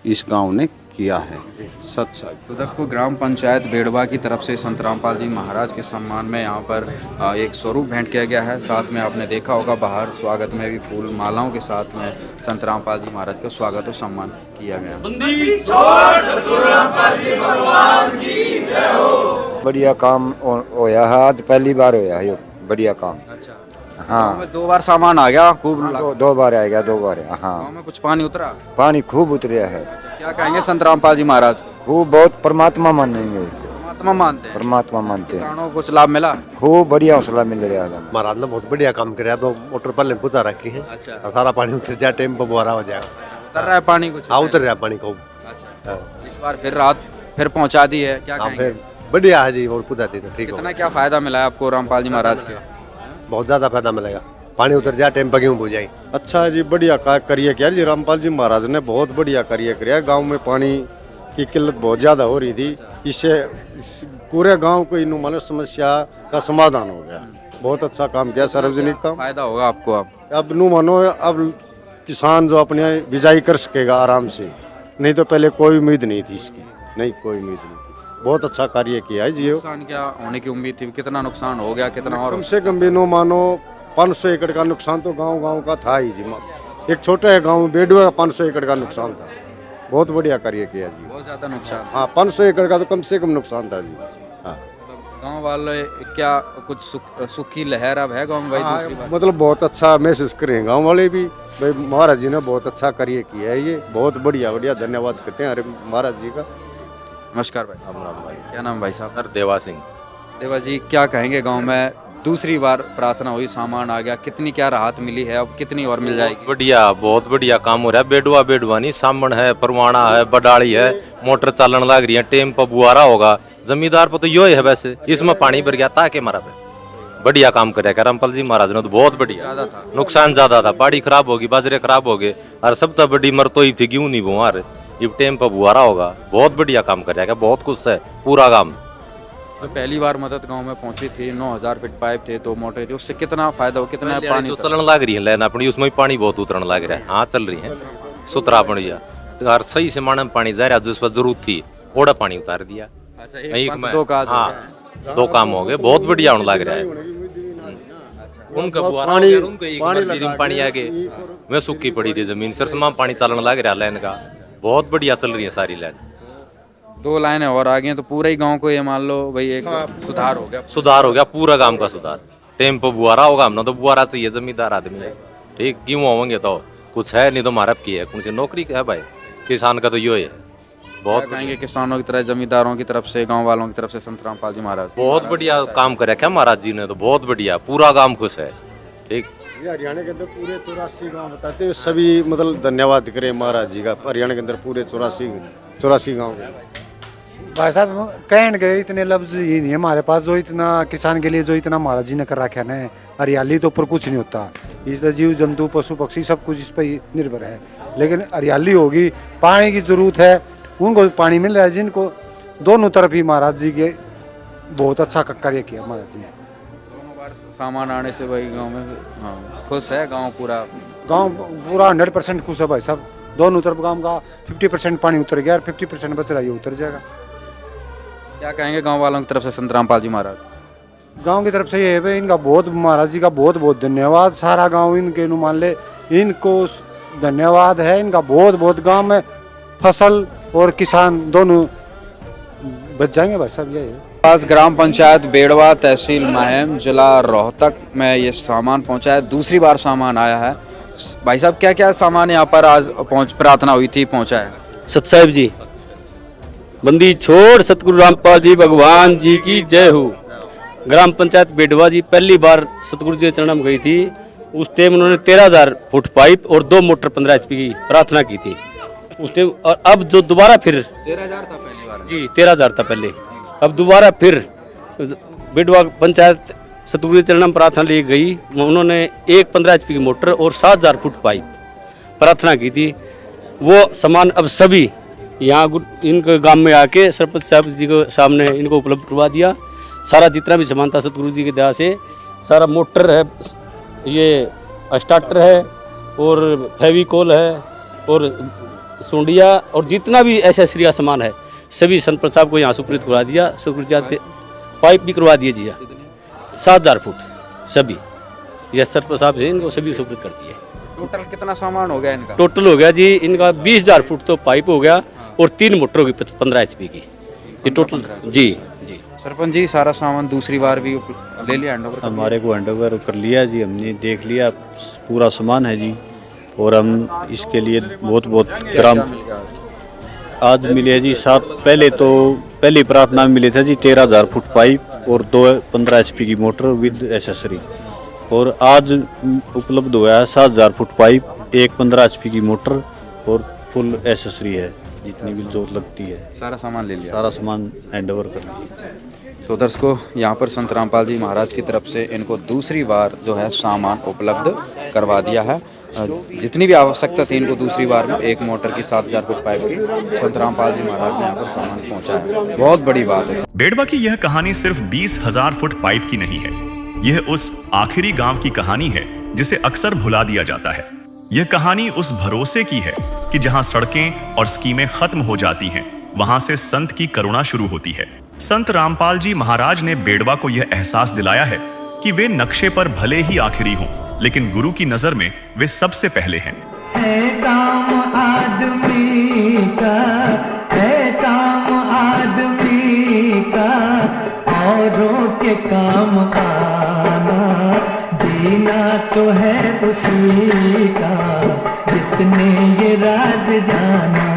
इस गांव ने किया है। सच साहब। तो दर्शकों, ग्राम पंचायत बेड़वा की तरफ से संत रामपाल जी महाराज के सम्मान में यहाँ पर एक स्वरूप भेंट किया गया है। साथ में आपने देखा होगा बाहर स्वागत में भी फूल मालाओं के साथ में संत रामपाल जी महाराज का स्वागत और सम्मान किया गया। बढ़िया काम होया है, आज पहली बार होया है, बढ़िया काम। अच्छा, हाँ, 2 बार सामान आ गया खूब। दो बार आ गया, 2 बार। हाँ, गाँव में कुछ पानी उतरा? पानी खूब उतरिया है। क्या कहेंगे संत रामपाल जी महाराज? खूब, बहुत परमात्मा मानेंगे, परमात्मा मानते हैं, परमात्मा मानते हैं। किसानों को कुछ लाभ मिला? खूब बढ़िया हौसला मिल रहा है। महाराज ने बहुत बढ़िया काम कराया, 2 मोटर पहले पुचा रखी है। अच्छा, सारा पानी उतर जाए, टाइम पर बुआरा हो जाएगा। उतर रहा है पानी कुछ? हाँ, उतर रहा पानी खूब। अच्छा, इस बार फिर रात फिर पहुंचा दी है, क्या कहेंगे? फिर बढ़िया है जी, और पुचा दी तो ठीक हो। कितना क्या फायदा मिला है आपको रामपाल जी महाराज के? बहुत ज्यादा फायदा मिलेगा, पानी उतर जाए, टाइम पर गेहूँ बो जाए। अच्छा जी, बढ़िया कार्य किया जी रामपाल जी महाराज ने, बहुत बढ़िया कार्य किया। गांव में पानी की किल्लत बहुत ज़्यादा हो रही थी, इससे पूरे गांव को इन मानो समस्या का समाधान हो गया। बहुत अच्छा काम किया, सार्वजनिक काम। फायदा होगा आपको अब नू मानो, अब किसान जो अपने बिजाई कर सकेगा आराम से, नहीं तो पहले कोई उम्मीद नहीं थी इसकी, नहीं कोई उम्मीद नहीं थी। बहुत अच्छा कार्य किया है जी। नुकसान क्या होने की उम्मीद थी? कितना नुकसान हो गया, कितना और? कम से कम भी नो मानो 500 एकड़ का नुकसान तो गांव का था ही जी। एक छोटा गांव बेडुआ का 500 एकड़ का नुकसान था। बहुत बढ़िया कार्य किया जी। बहुत ज्यादा नुकसान? हाँ, 500 एकड़ का तो कम से कम नुकसान था जी। हाँ, गांव वाले क्या कुछ सुख की लहर अब है गाँव में भाई? दूसरी बात मतलब बहुत अच्छा महसूस करें गांव वाले भी, भाई महाराज जी ने बहुत अच्छा कार्य किया है, ये बहुत बढ़िया बढ़िया धन्यवाद करते हैं अरे महाराज जी का। नमस्कार भाई। राम राम भाई। क्या नाम भाई साहब? देवा सिंह। देवा जी, क्या कहेंगे? गांव में दूसरी बार प्रार्थना हुई, सामान आ गया, कितनी क्या राहत मिली है, अब कितनी और मिल जाएगी? बढ़िया, बहुत बढ़िया काम हो रहा है। बेडवा बेडवानी सामन है, परवाना है, बडाली है, मोटर चलन लग रही है, टेम पर बुआरा होगा। जमींदार पर तो यो है वैसे, इसमें पानी भर गया ताकि मारा पे बढ़िया काम करे रामपाल जी महाराज ने तो बहुत बढ़िया। नुकसान ज्यादा था, बाड़ी खराब होगी, बाजरे खराब हो गए, और सब तो बड़ी मरतोई थी, क्यों नहीं बुआर, ये टाइम पर बुआरा होगा। बहुत बढ़िया काम करेगा, बहुत खुश है पूरा गांव। तो पहली बार मदद गांव में पहुंची थी, 9000 फीट पाइप थे, 2 मोटर थी, उससे कितना फायदा हो, कितना पानी जो चलन लग रही है लेना अपनी, उसमें पानी बहुत उतरने लग रहा है। हाँ, चल रही है सुतरा बढ़िया, और सही से माने पानी जा रहा, जिस पर जरूरत थी ओड़ा पानी उतार दिया। हाँ, 2 काम हो गए, बहुत बढ़िया होने लग रहा है। उनका पानी आगे मैं सूखी पड़ी थी जमीन, सरसमा पानी चलने लग रहा लाइन का, बहुत बढ़िया चल रही है सारी लाइन। 2 लाइनें और आ गई तो पूरे ही गांव को ये मान लो भाई एक सुधार हो गया। सुधार हो गया पूरा गांव का सुधार। टाइम पर बुआरा होगा, हमने तो बुआरा चाहिए, जमींदार आदमी है, ठीक, क्यों होंगे तो कुछ है नहीं तो मारब की है, कौन सी नौकरी है भाई, किसान का तो यो है। बहुत कहेंगे किसानों की तरह, जमींदारों की तरफ से, गांव वालों की तरफ से संत रामपाल जी महाराज बहुत बढ़िया काम करे क्या महाराज जी ने, तो बहुत बढ़िया, पूरा गांव खुश है। ठीक, हरियाणा के अंदर पूरे 84 गांव बताते हैं, सभी मतलब धन्यवाद करें महाराज जी का। हरियाणा के अंदर पूरे 84 गांव के भाई साहब कहने के इतने लफ्ज ही नहीं है हमारे पास, जो इतना किसान के लिए जो इतना महाराज जी ने कर रखा है। हरियाली तो ऊपर कुछ नहीं होता, इसलिए जीव जंतु पशु पक्षी सब कुछ इस पर ही निर्भर है, लेकिन हरियाली होगी, पानी की जरूरत है, उनको पानी मिल रहा है, जिनको दोनों तरफ ही महाराज जी के बहुत अच्छा कार्य किया महाराज जी ने। दोनों बार सामान आने से भाई गांव में हाँ खुश है गांव पूरा 100% खुश है भाई साहब। दोनों तरफ गांव का 50% पानी उतर गया और 50% बच रहा है, ये उतर जाएगा। क्या कहेंगे गांव वालों की तरफ से संत रामपाल जी महाराज? गांव की तरफ से ये है इनका बहुत, महाराज जी का बहुत बहुत धन्यवाद। सारा गांव इनके मान ले, इनको धन्यवाद है इनका बहुत बहुत। गांव में फसल और किसान दोनों बच जाएंगे भाई साहब। ये आज ग्राम पंचायत बेड़वा, तहसील महम, जिला रोहतक में ये सामान पहुंचा है, दूसरी बार सामान आया है। भाई साहब क्या क्या सामान यहाँ पर आज प्रार्थना हुई थी पहुंचा है? सतसाहिब जी, बंदी छोड़ सतगुरु रामपाल जी भगवान जी की जय हो। ग्राम पंचायत बेड़वा जी पहली बार सतगुरु जी के चरणों में गई थी, उस टाइम उन्होंने 13,000 फुट पाइप और 2 मोटर 15 HP की प्रार्थना की थी उस टाइम। और अब जो दोबारा फिर 13,000 था पहली बार जी, 13,000 था पहले, अब दोबारा फिर बेड़वा पंचायत सतगुरु के चरणों में प्रार्थना ली गई। उन्होंने एक 15 HP की मोटर और 7000 फुट पाइप प्रार्थना की थी। वो सामान अब सभी यहाँ इनके गांव में आके सरपंच साहब जी को सामने इनको उपलब्ध करवा दिया। सारा जितना भी सामान था सतगुरु जी की दया से, सारा मोटर है, ये स्टार्टर है और फेविकोल है और सुंडिया और जितना भी एसेसरी का सामान है सभी संत साहब को यहाँ सुपुर्द करवा दिया। सुपुर्द पाइप भी करवा दिए जी, 7000 फुट सभी ये सरपंच साहब से इनको सभी सुपुर्द कर दिए। टोटल कितना सामान हो गया इनका? टोटल हो गया जी इनका 20000 फुट तो पाइप हो गया और 3 मोटर होगी 15 HP की, ये टोटल जी। जी सरपंच जी, सारा सामान दूसरी बार भी ले लिया हैंडओवर? हमारे को हैंडओवर कर लिया जी, हमने देख लिया पूरा सामान है जी। और हम इसके लिए बहुत बहुत ग्राम आज मिले जी। पहली प्रार्थना में मिले थे जी 13000 फुट पाइप और 2 15 HP की मोटर विद एसेसरी। और आज उपलब्ध हुआ है 7000 फुट पाइप, एक 15 HP की मोटर और फुल एसेसरी है, जितनी भी जो लगती है सारा सामान ले लिया, सारा सामान हैंडओवर कर लिया। तो दर्शकों, यहाँ पर संत रामपाल जी महाराज की तरफ से इनको दूसरी बार जो है सामान उपलब्ध करवा दिया है। जितनी भी आवश्यकता थी इनको दूसरी बार में एक मोटर की 7000 फुट पाइप की संत रामपाल जी महाराज ने यहाँ पर सामान पहुँचाया। बहुत बड़ी बात है। बेड़वा की यह कहानी सिर्फ 20,000 फुट पाइप की नहीं है, यह उस आखिरी गांव की कहानी है जिसे अक्सर भुला दिया जाता है। यह कहानी उस भरोसे की है कि जहां सड़कें और स्कीमें खत्म हो जाती हैं, वहां से संत की करुणा शुरू होती है। संत रामपाल जी महाराज ने बेड़वा को यह एहसास दिलाया है कि वे नक्शे पर भले ही आखिरी हों, लेकिन गुरु की नजर में वे सबसे पहले हैं। है काम आदमी का, है काम आदमी का, औरों के काम आना, जीना तो है उसी का जिसने ये राज जाना।